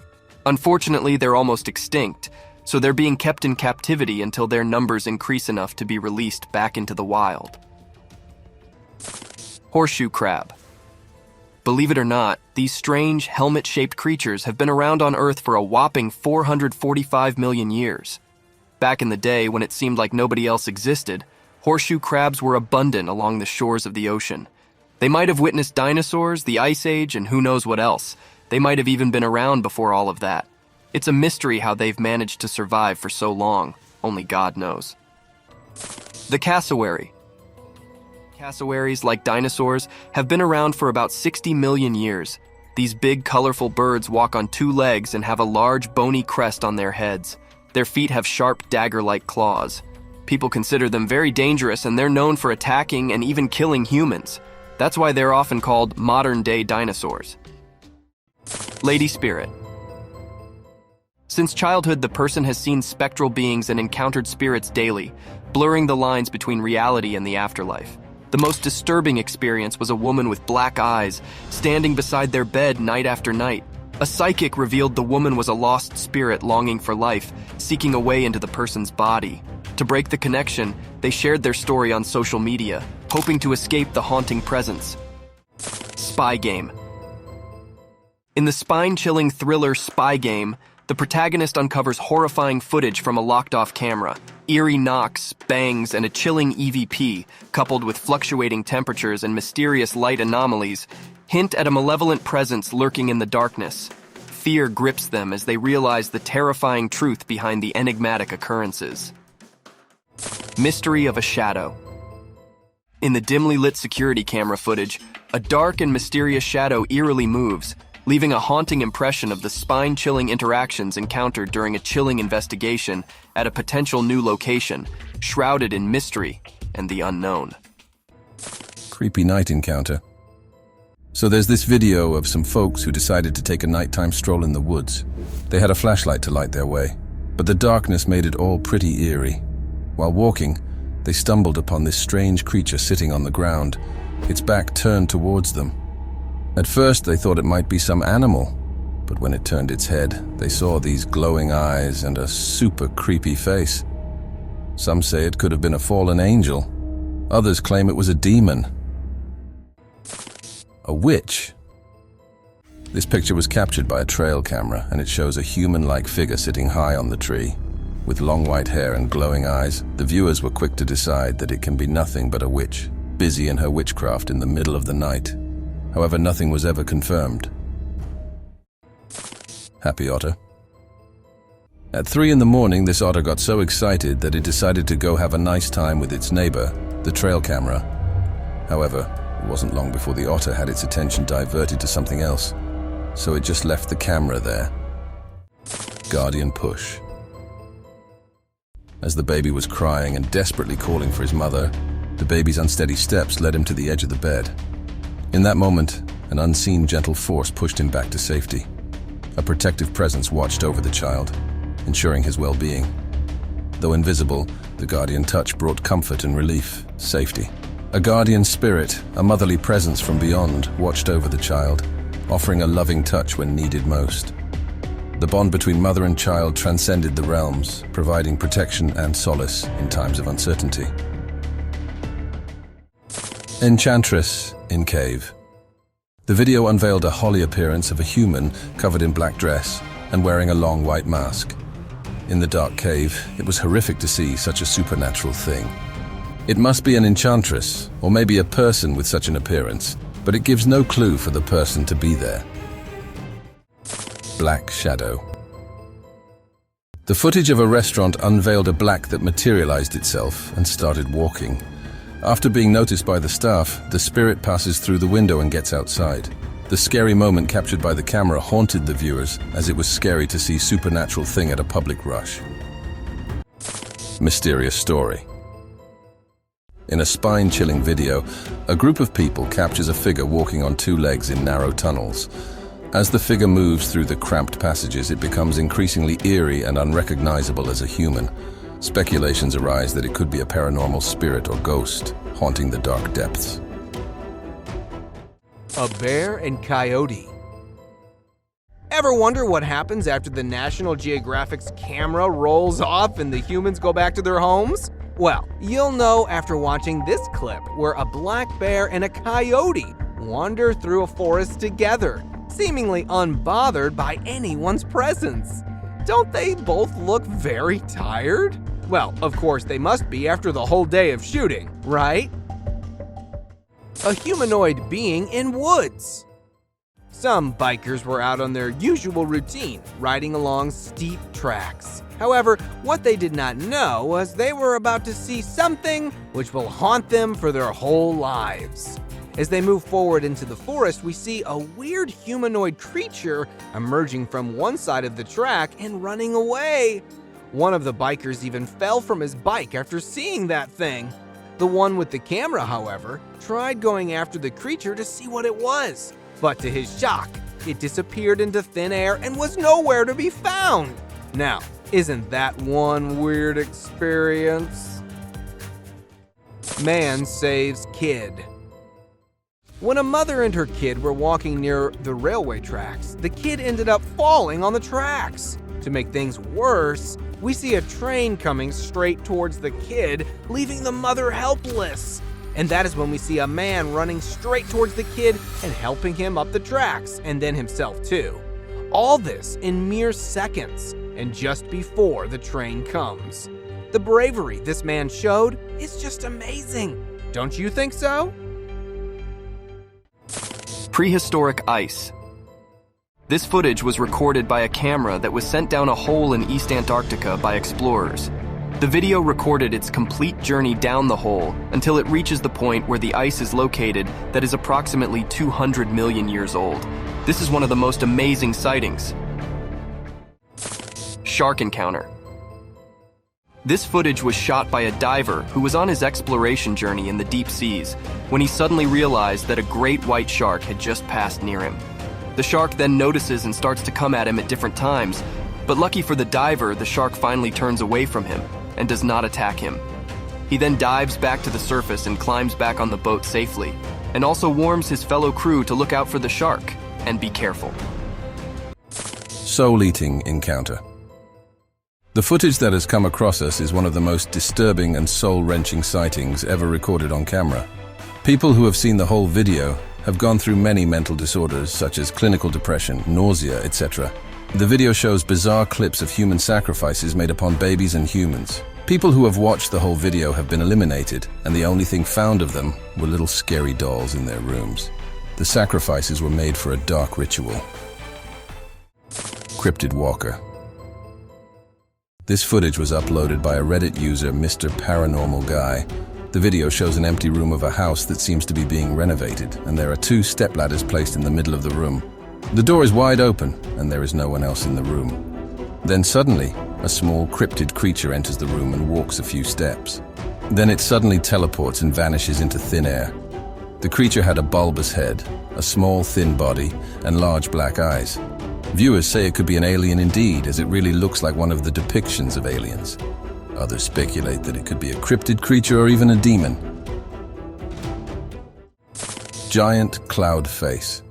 Speaker 3: Unfortunately, they're almost extinct, so they're being kept in captivity until their numbers increase enough to be released back into the wild. Horseshoe crab. Believe it or not, these strange, helmet-shaped creatures have been around on Earth for a whopping 445 million years. Back in the day, when it seemed like nobody else existed, horseshoe crabs were abundant along the shores of the ocean. They might have witnessed dinosaurs, the Ice Age, and who knows what else. They might have even been around before all of that. It's a mystery how they've managed to survive for so long. Only God knows. The cassowary. Cassowaries, like dinosaurs, have been around for about 60 million years. These big, colorful birds walk on two legs and have a large, bony crest on their heads. Their feet have sharp, dagger-like claws. People consider them very dangerous, and they're known for attacking and even killing humans. That's why they're often called modern-day dinosaurs. Lady Spirit. Since childhood, the person has seen spectral beings and encountered spirits daily, blurring the lines between reality and the afterlife. The most disturbing experience was a woman with black eyes, standing beside their bed night after night. A psychic revealed the woman was a lost spirit longing for life, seeking a way into the person's body. To break the connection, they shared their story on social media, hoping to escape the haunting presence. Spy Game. In the spine-chilling thriller Spy Game, the protagonist uncovers horrifying footage from a locked-off camera. Eerie knocks, bangs, and a chilling EVP, coupled with fluctuating temperatures and mysterious light anomalies, hint at a malevolent presence lurking in the darkness. Fear grips them as they realize the terrifying truth behind the enigmatic occurrences. Mystery of a Shadow. In the dimly lit security camera footage, a dark and mysterious shadow eerily moves, leaving a haunting impression of the spine-chilling interactions encountered during a chilling investigation at a potential new location, shrouded in mystery and the unknown.
Speaker 1: Creepy night encounter. So there's this video of some folks who decided to take a nighttime stroll in the woods. They had a flashlight to light their way, but the darkness made it all pretty eerie. While walking, they stumbled upon this strange creature sitting on the ground, its back turned towards them. At first, they thought it might be some animal, but when it turned its head, they saw these glowing eyes and a super creepy face. Some say it could have been a fallen angel. Others claim it was a demon. A witch. This picture was captured by a trail camera, and it shows a human-like figure sitting high on the tree. With long white hair and glowing eyes, the viewers were quick to decide that it can be nothing but a witch, busy in her witchcraft in the middle of the night. However, nothing was ever confirmed. Happy otter. At 3 in the morning, this otter got so excited that it decided to go have a nice time with its neighbor, the trail camera. However, it wasn't long before the otter had its attention diverted to something else, so it just left the camera there. Guardian push. As the baby was crying and desperately calling for his mother, the baby's unsteady steps led him to the edge of the bed. In that moment, an unseen gentle force pushed him back to safety. A protective presence watched over the child, ensuring his well-being. Though invisible, the guardian touch brought comfort and relief, safety. A guardian spirit, a motherly presence from beyond, watched over the child, offering a loving touch when needed most. The bond between mother and child transcended the realms, providing protection and solace in times of uncertainty. Enchantress in cave. The video unveiled a holly appearance of a human covered in black dress and wearing a long white mask. In the dark cave, it was horrific to see such a supernatural thing. It must be an enchantress, or maybe a person with such an appearance, but it gives no clue for the person to be there. Black shadow. The footage of a restaurant unveiled a black that materialized itself and started walking. After being noticed by the staff, the spirit passes through the window and gets outside. The scary moment captured by the camera haunted the viewers, as it was scary to see supernatural thing at a public rush. Mysterious story. In a spine-chilling video, a group of people captures a figure walking on 2 legs in narrow tunnels. As the figure moves through the cramped passages, it becomes increasingly eerie and unrecognizable as a human. Speculations arise that it could be a paranormal spirit or ghost haunting the dark depths.
Speaker 2: A bear and coyote. Ever wonder what happens after the National Geographic's camera rolls off and the humans go back to their homes? Well, you'll know after watching this clip where a black bear and a coyote wander through a forest together, seemingly unbothered by anyone's presence. Don't they both look very tired? Well, of course they must be after the whole day of shooting, right? A humanoid being in woods. Some bikers were out on their usual routine, riding along steep tracks. However, what they did not know was they were about to see something which will haunt them for their whole lives. As they move forward into the forest, we see a weird humanoid creature emerging from one side of the track and running away. One of the bikers even fell from his bike after seeing that thing. The one with the camera, however, tried going after the creature to see what it was. But to his shock, it disappeared into thin air and was nowhere to be found. Now, isn't that one weird experience? Man saves kid. When a mother and her kid were walking near the railway tracks, the kid ended up falling on the tracks. To make things worse, we see a train coming straight towards the kid, leaving the mother helpless. And that is when we see a man running straight towards the kid and helping him up the tracks, and then himself too. All this in mere seconds, and just before the train comes. The bravery this man showed is just amazing. Don't you think so?
Speaker 3: Prehistoric ice. This footage was recorded by a camera that was sent down a hole in East Antarctica by explorers. The video recorded its complete journey down the hole until it reaches the point where the ice is located that is approximately 200 million years old. This is one of the most amazing sightings. Shark encounter. This footage was shot by a diver who was on his exploration journey in the deep seas when he suddenly realized that a great white shark had just passed near him. The shark then notices and starts to come at him at different times, but lucky for the diver, the shark finally turns away from him and does not attack him. He then dives back to the surface and climbs back on the boat safely, and also warns his fellow crew to look out for the shark and be careful.
Speaker 1: Soul-eating encounter. The footage that has come across us is one of the most disturbing and soul-wrenching sightings ever recorded on camera. People who have seen the whole video have gone through many mental disorders such as clinical depression, nausea, etc. The video shows bizarre clips of human sacrifices made upon babies and humans. People who have watched the whole video have been eliminated, and the only thing found of them were little scary dolls in their rooms. The sacrifices were made for a dark ritual. Cryptid walker. This footage was uploaded by a Reddit user, Mr. Paranormal Guy. The video shows an empty room of a house that seems to be being renovated, and there are 2 stepladders placed in the middle of the room. The door is wide open, and there is no one else in the room. Then suddenly, a small cryptid creature enters the room and walks a few steps. Then it suddenly teleports and vanishes into thin air. The creature had a bulbous head, a small thin body, and large black eyes. Viewers say it could be an alien indeed, as it really looks like one of the depictions of aliens. Others speculate that it could be a cryptid creature or even a demon. Giant cloud face.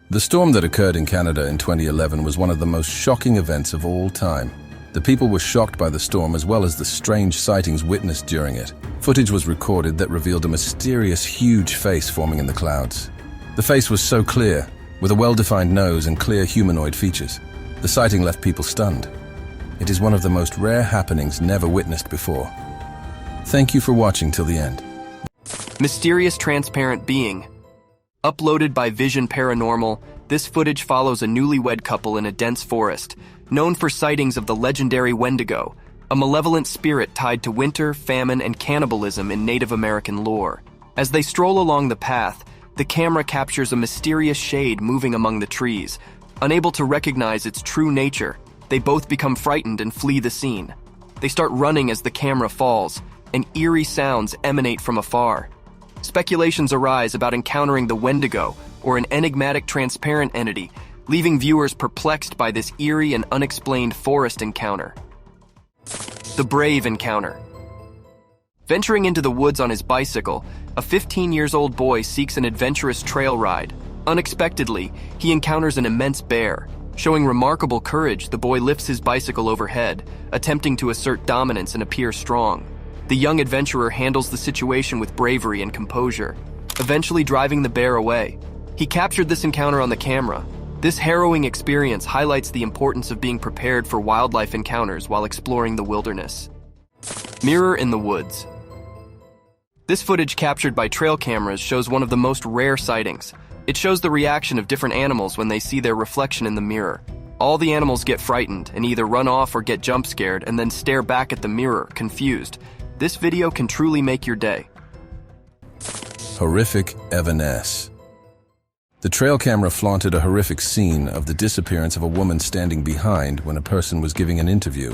Speaker 1: The storm that occurred in Canada in 2011 was one of the most shocking events of all time. The people were shocked by the storm as well as the strange sightings witnessed during it. Footage was recorded that revealed a mysterious huge face forming in the clouds. The face was so clear, with a well-defined nose and clear humanoid features. The sighting left people stunned. It is one of the most rare happenings never witnessed before. Thank you for watching till the end.
Speaker 3: Mysterious transparent being. Uploaded by Vision Paranormal, this footage follows a newlywed couple in a dense forest, known for sightings of the legendary Wendigo, a malevolent spirit tied to winter, famine, and cannibalism in Native American lore. As they stroll along the path, the camera captures a mysterious shade moving among the trees. Unable to recognize its true nature, they both become frightened and flee the scene. They start running as the camera falls, and eerie sounds emanate from afar. Speculations arise about encountering the Wendigo, or an enigmatic transparent entity, leaving viewers perplexed by this eerie and unexplained forest encounter. The brave encounter. Venturing into the woods on his bicycle, a 15-year-old boy seeks an adventurous trail ride. Unexpectedly, he encounters an immense bear. Showing remarkable courage, the boy lifts his bicycle overhead, attempting to assert dominance and appear strong. The young adventurer handles the situation with bravery and composure, eventually driving the bear away. He captured this encounter on the camera. This harrowing experience highlights the importance of being prepared for wildlife encounters while exploring the wilderness. Mirror in the woods. This footage captured by trail cameras shows one of the most rare sightings. It shows the reaction of different animals when they see their reflection in the mirror. All the animals get frightened and either run off or get jump scared and then stare back at the mirror, confused. This video can truly make your day.
Speaker 1: Horrific evanescence. The trail camera flaunted a horrific scene of the disappearance of a woman standing behind when a person was giving an interview.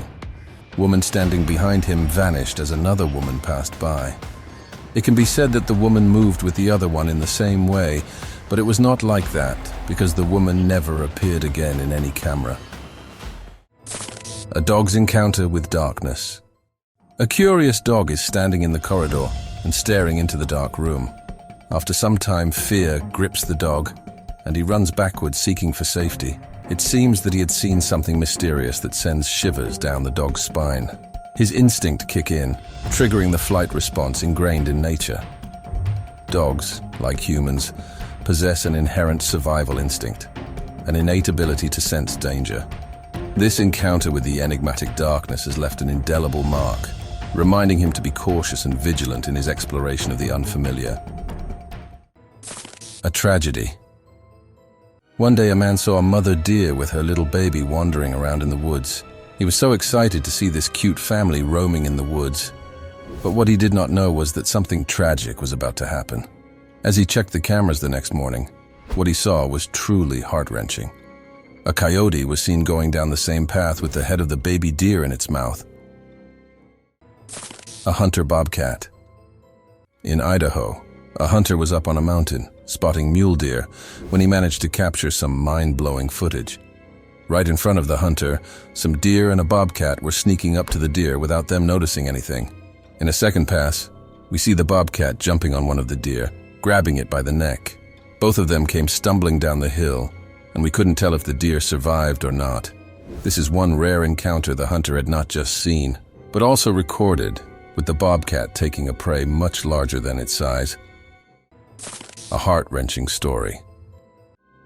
Speaker 1: Woman standing behind him vanished as another woman passed by. It can be said that the woman moved with the other one in the same way, but it was not like that because the woman never appeared again in any camera. A dog's encounter with darkness. A curious dog is standing in the corridor, and staring into the dark room. After some time, fear grips the dog, and he runs backwards seeking for safety. It seems that he had seen something mysterious that sends shivers down the dog's spine. His instinct kick in, triggering the flight response ingrained in nature. Dogs, like humans, possess an inherent survival instinct, an innate ability to sense danger. This encounter with the enigmatic darkness has left an indelible mark, reminding him to be cautious and vigilant in his exploration of the unfamiliar. A tragedy. One day a man saw a mother deer with her little baby wandering around in the woods. He was so excited to see this cute family roaming in the woods. But what he did not know was that something tragic was about to happen. As he checked the cameras the next morning, what he saw was truly heart-wrenching. A coyote was seen going down the same path with the head of the baby deer in its mouth. A hunter bobcat. In Idaho, a hunter was up on a mountain, spotting mule deer, when he managed to capture some mind-blowing footage. Right in front of the hunter, some deer and a bobcat were sneaking up to the deer without them noticing anything. In a second pass, we see the bobcat jumping on one of the deer, grabbing it by the neck. Both of them came stumbling down the hill, and we couldn't tell if the deer survived or not. This is one rare encounter the hunter had not just seen, but also recorded, with the bobcat taking a prey much larger than its size. A heart-wrenching story.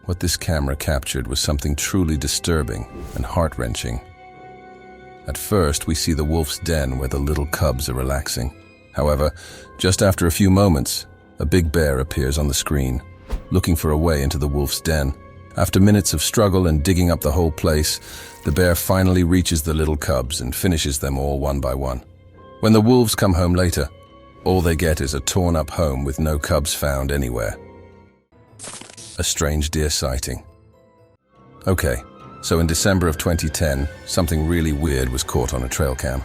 Speaker 1: What this camera captured was something truly disturbing and heart-wrenching. At first, we see the wolf's den where the little cubs are relaxing. However, just after a few moments, a big bear appears on the screen, looking for a way into the wolf's den. After minutes of struggle and digging up the whole place, the bear finally reaches the little cubs and finishes them all one by one. When the wolves come home later, all they get is a torn-up home with no cubs found anywhere. A strange deer sighting. Okay, so in December of 2010, something really weird was caught on a trail cam.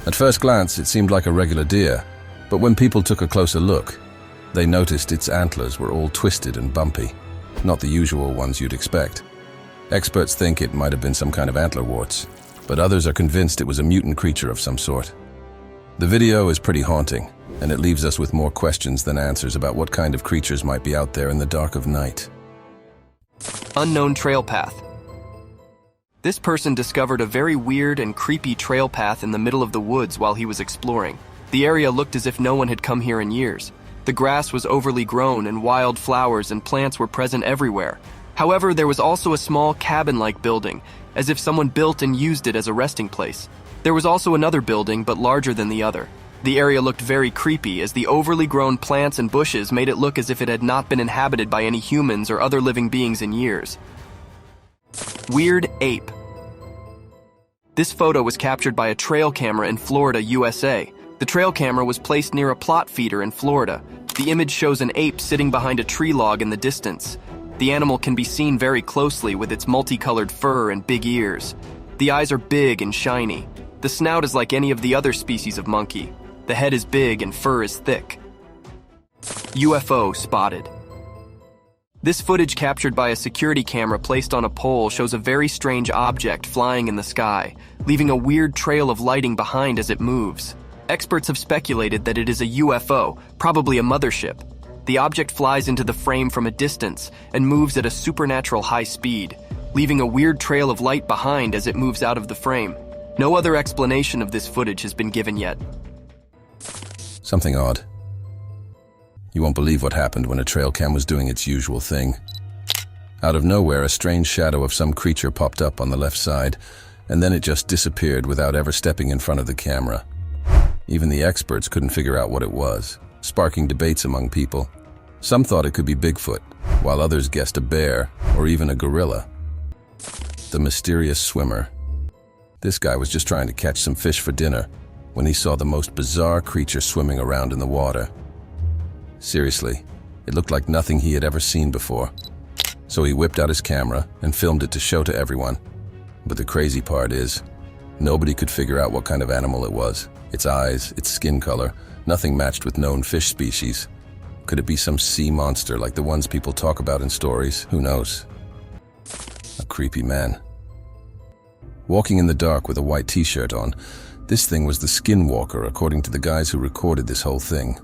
Speaker 1: At first glance, it seemed like a regular deer, but when people took a closer look, they noticed its antlers were all twisted and bumpy, not the usual ones you'd expect. Experts think it might have been some kind of antler warts, but others are convinced it was a mutant creature of some sort. The video is pretty haunting, and it leaves us with more questions than answers about what kind of creatures might be out there in the dark of night.
Speaker 3: Unknown trail path. This person discovered a very weird and creepy trail path in the middle of the woods while he was exploring. The area looked as if no one had come here in years. The grass was overly grown and wild flowers and plants were present everywhere. However, there was also a small cabin-like building, as if someone built and used it as a resting place. There was also another building, but larger than the other. The area looked very creepy, as the overly grown plants and bushes made it look as if it had not been inhabited by any humans or other living beings in years. Weird ape. This photo was captured by a trail camera in Florida, USA. The trail camera was placed near a plot feeder in Florida. The image shows an ape sitting behind a tree log in the distance. The animal can be seen very closely with its multicolored fur and big ears. The eyes are big and shiny. The snout is like any of the other species of monkey. The head is big and fur is thick. UFO spotted. This footage captured by a security camera placed on a pole shows a very strange object flying in the sky, leaving a weird trail of lighting behind as it moves. Experts have speculated that it is a UFO, probably a mothership. The object flies into the frame from a distance and moves at a supernatural high speed, leaving a weird trail of light behind as it moves out of the frame. No other explanation of this footage has been given yet.
Speaker 1: Something odd. You won't believe what happened when a trail cam was doing its usual thing. Out of nowhere, a strange shadow of some creature popped up on the left side, and then it just disappeared without ever stepping in front of the camera. Even the experts couldn't figure out what it was, sparking debates among people. Some thought it could be Bigfoot, while others guessed a bear or even a gorilla. The mysterious swimmer. This guy was just trying to catch some fish for dinner when he saw the most bizarre creature swimming around in the water. Seriously, it looked like nothing he had ever seen before. So he whipped out his camera and filmed it to show to everyone. But the crazy part is, nobody could figure out what kind of animal it was. Its eyes, its skin color, nothing matched with known fish species. Could it be some sea monster like the ones people talk about in stories? Who knows? A creepy man. Walking in the dark with a white t-shirt on, this thing was the skinwalker according to the guys who recorded this whole thing.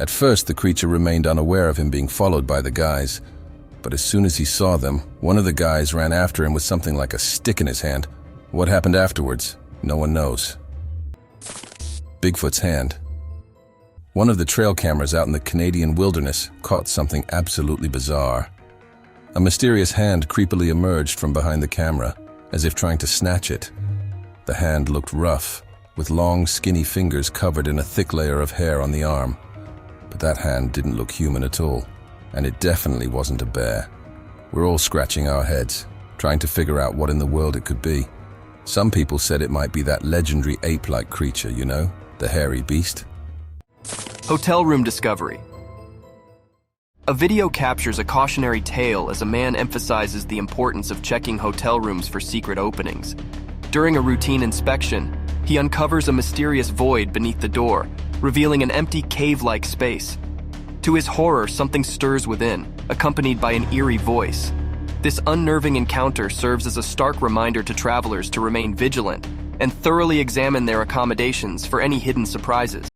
Speaker 1: At first, the creature remained unaware of him being followed by the guys, but as soon as he saw them, one of the guys ran after him with something like a stick in his hand. What happened afterwards, no one knows. Bigfoot's hand. One of the trail cameras out in the Canadian wilderness caught something absolutely bizarre. A mysterious hand creepily emerged from behind the camera, as if trying to snatch it. The hand looked rough, with long, skinny fingers covered in a thick layer of hair on the arm. But that hand didn't look human at all, and it definitely wasn't a bear. We're all scratching our heads, trying to figure out what in the world it could be. Some people said it might be that legendary ape-like creature, you know, the hairy beast.
Speaker 3: Hotel room discovery. A video captures a cautionary tale as a man emphasizes the importance of checking hotel rooms for secret openings. During a routine inspection, he uncovers a mysterious void beneath the door, revealing an empty cave-like space. To his horror, something stirs within, accompanied by an eerie voice. This unnerving encounter serves as a stark reminder to travelers to remain vigilant and thoroughly examine their accommodations for any hidden surprises.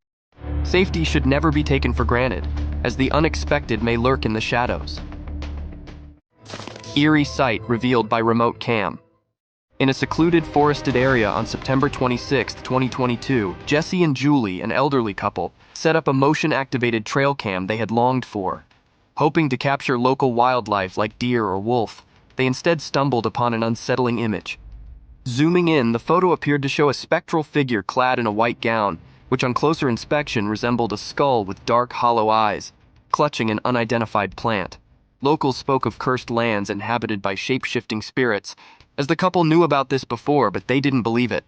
Speaker 3: Safety should never be taken for granted, as the unexpected may lurk in the shadows. Eerie sight revealed by remote cam. In a secluded forested area on September 26, 2022, Jesse and Julie, an elderly couple, set up a motion-activated trail cam they had longed for. Hoping to capture local wildlife like deer or wolf, they instead stumbled upon an unsettling image. Zooming in, the photo appeared to show a spectral figure clad in a white gown, which on closer inspection resembled a skull with dark, hollow eyes, clutching an unidentified plant. Locals spoke of cursed lands inhabited by shape-shifting spirits, as the couple knew about this before, but they didn't believe it.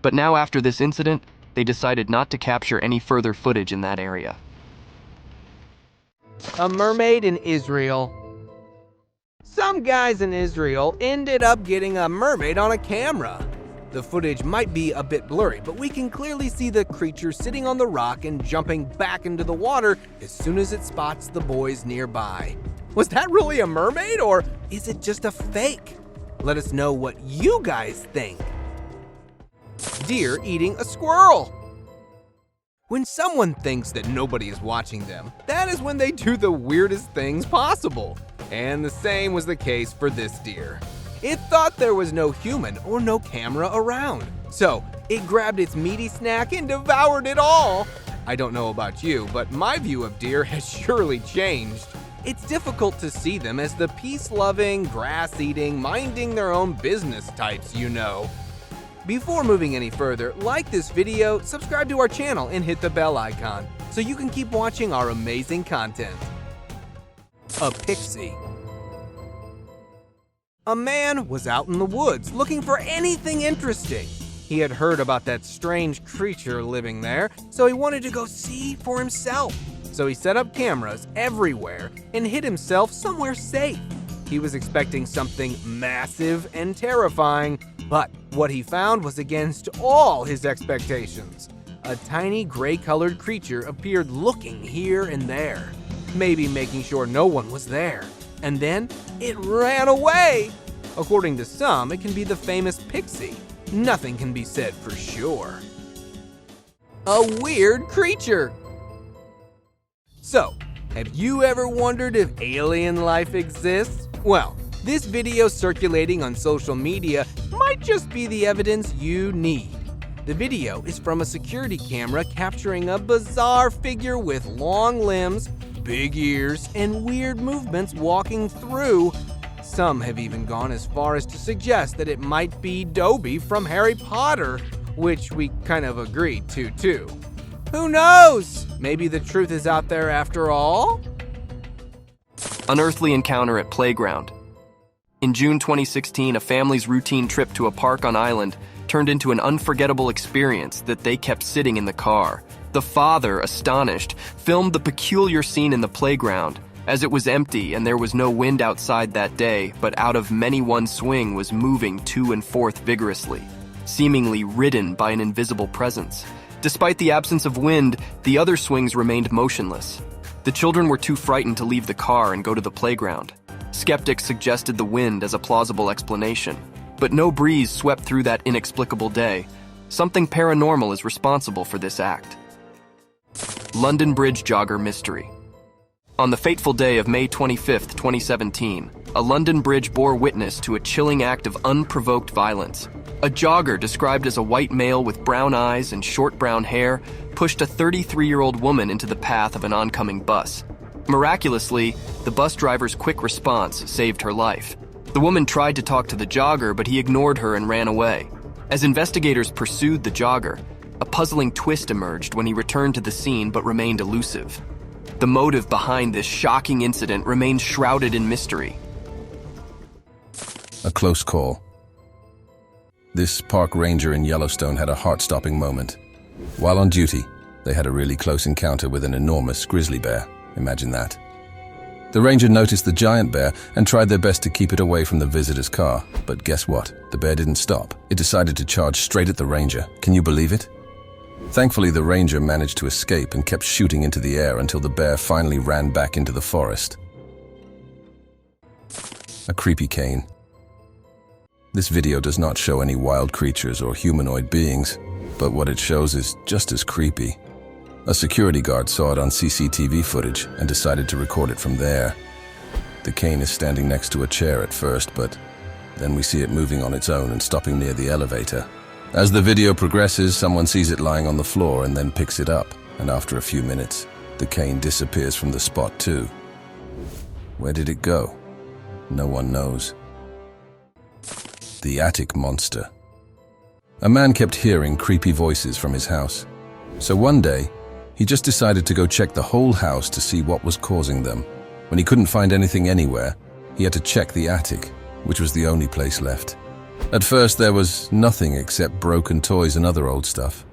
Speaker 3: But now, after this incident, they decided not to capture any further footage in that area.
Speaker 2: A mermaid in Israel. Some guys in Israel ended up getting a mermaid on a camera. The footage might be a bit blurry, but we can clearly see the creature sitting on the rock and jumping back into the water as soon as it spots the boys nearby. Was that really a mermaid, or is it just a fake? Let us know what you guys think. Deer eating a squirrel. When someone thinks that nobody is watching them, that is when they do the weirdest things possible. And the same was the case for this deer. It thought there was no human or no camera around, so it grabbed its meaty snack and devoured it all. I don't know about you, but my view of deer has surely changed. It's difficult to see them as the peace-loving, grass-eating, minding their own business types, you know. Before moving any further, like this video, subscribe to our channel, and hit the bell icon so you can keep watching our amazing content. A pixie. A man was out in the woods looking for anything interesting. He had heard about that strange creature living there, so he wanted to go see for himself. So he set up cameras everywhere and hid himself somewhere safe. He was expecting something massive and terrifying, but what he found was against all his expectations. A tiny gray-colored creature appeared looking here and there, maybe making sure no one was there. And then it ran away. According to some, it can be the famous pixie. Nothing can be said for sure. A weird creature. So, have you ever wondered if alien life exists? Well, this video circulating on social media might just be the evidence you need. The video is from a security camera capturing a bizarre figure with long limbs, big ears, and weird movements walking through. Some have even gone as far as to suggest that it might be Dobby from Harry Potter, which we kind of agreed to too. Who knows? Maybe the truth is out there after all?
Speaker 3: Unearthly encounter at playground. In June 2016, a family's routine trip to a park on island turned into an unforgettable experience that they kept sitting in the car. The father, astonished, filmed the peculiar scene in the playground, as it was empty and there was no wind outside that day, but out of many one swing was moving to and forth vigorously, seemingly ridden by an invisible presence. Despite the absence of wind, the other swings remained motionless. The children were too frightened to leave the car and go to the playground. Skeptics suggested the wind as a plausible explanation, but no breeze swept through that inexplicable day. Something paranormal is responsible for this act. London Bridge Jogger Mystery. On the fateful day of May 25, 2017, a London Bridge bore witness to a chilling act of unprovoked violence. A jogger described as a white male with brown eyes and short brown hair pushed a 33-year-old woman into the path of an oncoming bus. Miraculously, the bus driver's quick response saved her life. The woman tried to talk to the jogger, but he ignored her and ran away. As investigators pursued the jogger, a puzzling twist emerged when he returned to the scene but remained elusive. The motive behind this shocking incident remains shrouded in mystery.
Speaker 1: A close call. This park ranger in Yellowstone had a heart-stopping moment. While on duty, they had a really close encounter with an enormous grizzly bear. Imagine that. The ranger noticed the giant bear and tried their best to keep it away from the visitor's car. But guess what? The bear didn't stop. It decided to charge straight at the ranger. Can you believe it? Thankfully, the ranger managed to escape and kept shooting into the air until the bear finally ran back into the forest. A creepy cane. This video does not show any wild creatures or humanoid beings, but what it shows is just as creepy. A security guard saw it on CCTV footage and decided to record it from there. The cane is standing next to a chair at first, but then we see it moving on its own and stopping near the elevator. As the video progresses, someone sees it lying on the floor and then picks it up, and after a few minutes, the cane disappears from the spot too. Where did it go? No one knows. The attic monster. A man kept hearing creepy voices from his house. So one day, he just decided to go check the whole house to see what was causing them. When he couldn't find anything anywhere, he had to check the attic, which was the only place left. At first, there was nothing except broken toys and other old stuff.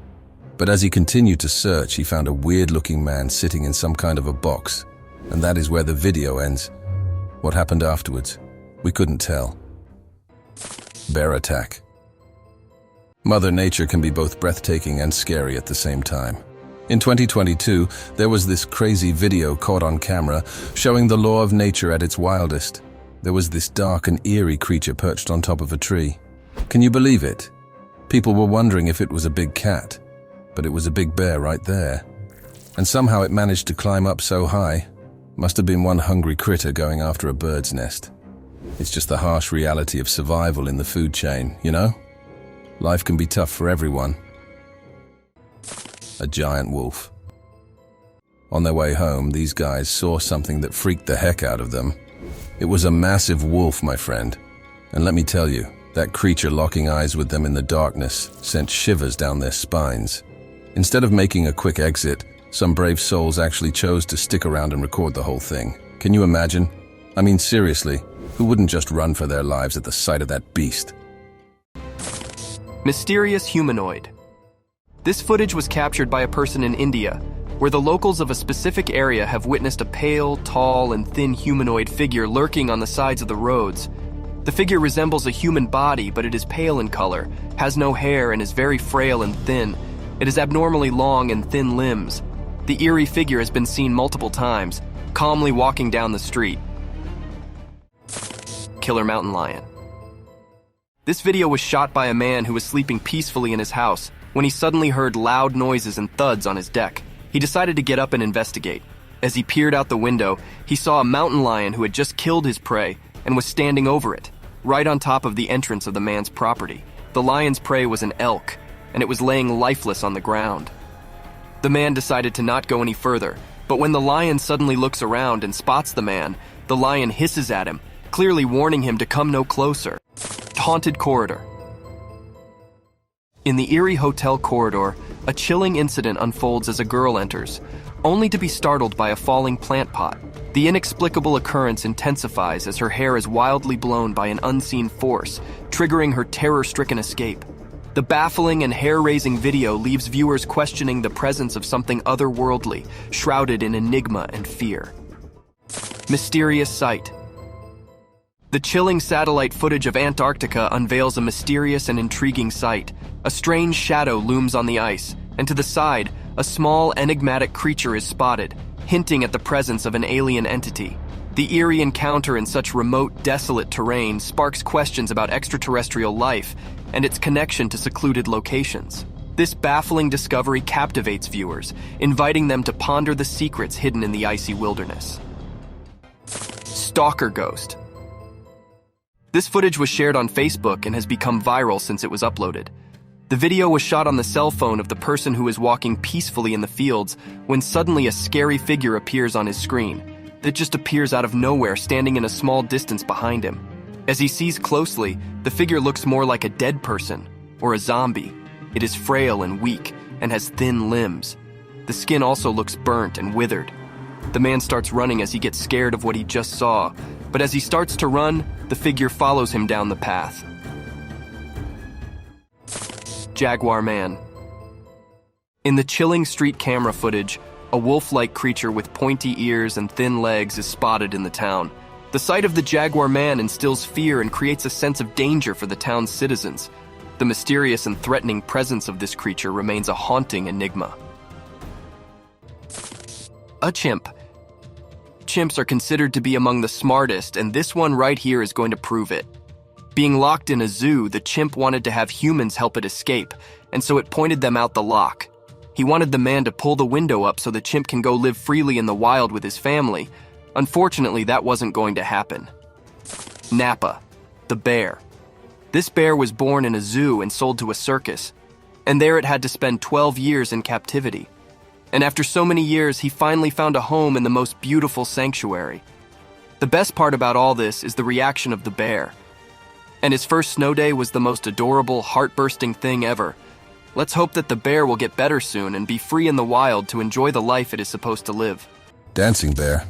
Speaker 1: But as he continued to search, he found a weird-looking man sitting in some kind of a box. And that is where the video ends. What happened afterwards? We couldn't tell. Bear attack. Mother Nature can be both breathtaking and scary at the same time. In 2022, there was this crazy video caught on camera showing the law of nature at its wildest. There was this dark and eerie creature perched on top of a tree. Can you believe it? People were wondering if it was a big cat, but it was a big bear right there. And somehow it managed to climb up so high. Must have been one hungry critter going after a bird's nest. It's just the harsh reality of survival in the food chain, you know? Life can be tough for everyone. A giant wolf. On their way home, these guys saw something that freaked the heck out of them. It was a massive wolf, my friend. And let me tell you, that creature locking eyes with them in the darkness sent shivers down their spines. Instead of making a quick exit, some brave souls actually chose to stick around and record the whole thing. Can you imagine? I mean, seriously, who wouldn't just run for their lives at the sight of that beast?
Speaker 3: Mysterious humanoid. This footage was captured by a person in India, where the locals of a specific area have witnessed a pale, tall, and thin humanoid figure lurking on the sides of the roads. The figure resembles a human body, but it is pale in color, has no hair, and is very frail and thin. It has abnormally long and thin limbs. The eerie figure has been seen multiple times, calmly walking down the street. Killer mountain lion. This video was shot by a man who was sleeping peacefully in his house when he suddenly heard loud noises and thuds on his deck. He decided to get up and investigate. As he peered out the window, he saw a mountain lion who had just killed his prey and was standing over it, right on top of the entrance of the man's property. The lion's prey was an elk, and it was laying lifeless on the ground. The man decided to not go any further, but when the lion suddenly looks around and spots the man, the lion hisses at him, clearly warning him to come no closer. Haunted corridor. In the Eerie hotel corridor, a chilling incident unfolds as a girl enters, only to be startled by a falling plant pot. The inexplicable occurrence intensifies as her hair is wildly blown by an unseen force, triggering her terror-stricken escape. The baffling and hair-raising video leaves viewers questioning the presence of something otherworldly, shrouded in enigma and fear. Mysterious sight. The chilling satellite footage of Antarctica unveils a mysterious and intriguing sight. A strange shadow looms on the ice, and to the side, a small, enigmatic creature is spotted, hinting at the presence of an alien entity. The eerie encounter in such remote, desolate terrain sparks questions about extraterrestrial life and its connection to secluded locations. This baffling discovery captivates viewers, inviting them to ponder the secrets hidden in the icy wilderness. Stalker Ghost. This footage was shared on Facebook and has become viral since it was uploaded. The video was shot on the cell phone of the person who is walking peacefully in the fields when suddenly a scary figure appears on his screen that just appears out of nowhere, standing in a small distance behind him. As he sees closely, the figure looks more like a dead person or a zombie. It is frail and weak and has thin limbs. The skin also looks burnt and withered. The man starts running as he gets scared of what he just saw, but as he starts to run, the figure follows him down the path. Jaguar Man. In the chilling street camera footage, a wolf-like creature with pointy ears and thin legs is spotted in the town. The sight of the Jaguar Man instills fear and creates a sense of danger for the town's citizens. The mysterious and threatening presence of this creature remains a haunting enigma. A chimp. Chimps are considered to be among the smartest, and this one right here is going to prove it. Being locked in a zoo, the chimp wanted to have humans help it escape, and so it pointed them out the lock. He wanted the man to pull the window up so the chimp can go live freely in the wild with his family. Unfortunately, that wasn't going to happen. Nappa, the bear. This bear was born in a zoo and sold to a circus, and there it had to spend 12 years in captivity. And after so many years, he finally found a home in the most beautiful sanctuary. The best part about all this is the reaction of the bear. And his first snow day was the most adorable, heart-bursting thing ever. Let's hope that the bear will get better soon and be free in the wild to enjoy the life it is supposed to live.
Speaker 1: Dancing Bear.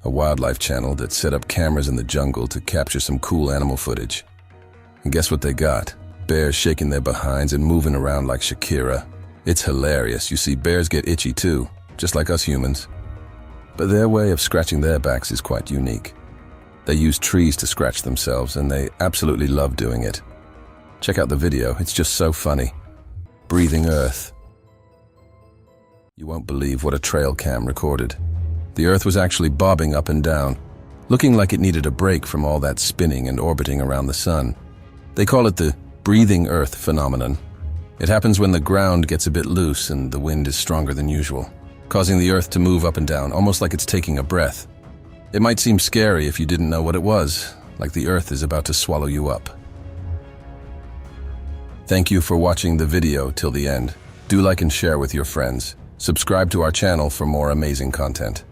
Speaker 1: A wildlife channel that set up cameras in the jungle to capture some cool animal footage. And guess what they got? Bears shaking their behinds and moving around like Shakira. It's hilarious. You see, bears get itchy too, just like us humans. But their way of scratching their backs is quite unique. They use trees to scratch themselves, and they absolutely love doing it. Check out the video, it's just so funny. Breathing Earth. You won't believe what a trail cam recorded. The Earth was actually bobbing up and down, looking like it needed a break from all that spinning and orbiting around the sun. They call it the breathing Earth phenomenon. It happens when the ground gets a bit loose and the wind is stronger than usual, causing the Earth to move up and down, almost like it's taking a breath. It might seem scary if you didn't know what it was, like the Earth is about to swallow you up. Thank you for watching the video till the end. Do like and share with your friends. Subscribe to our channel for more amazing content.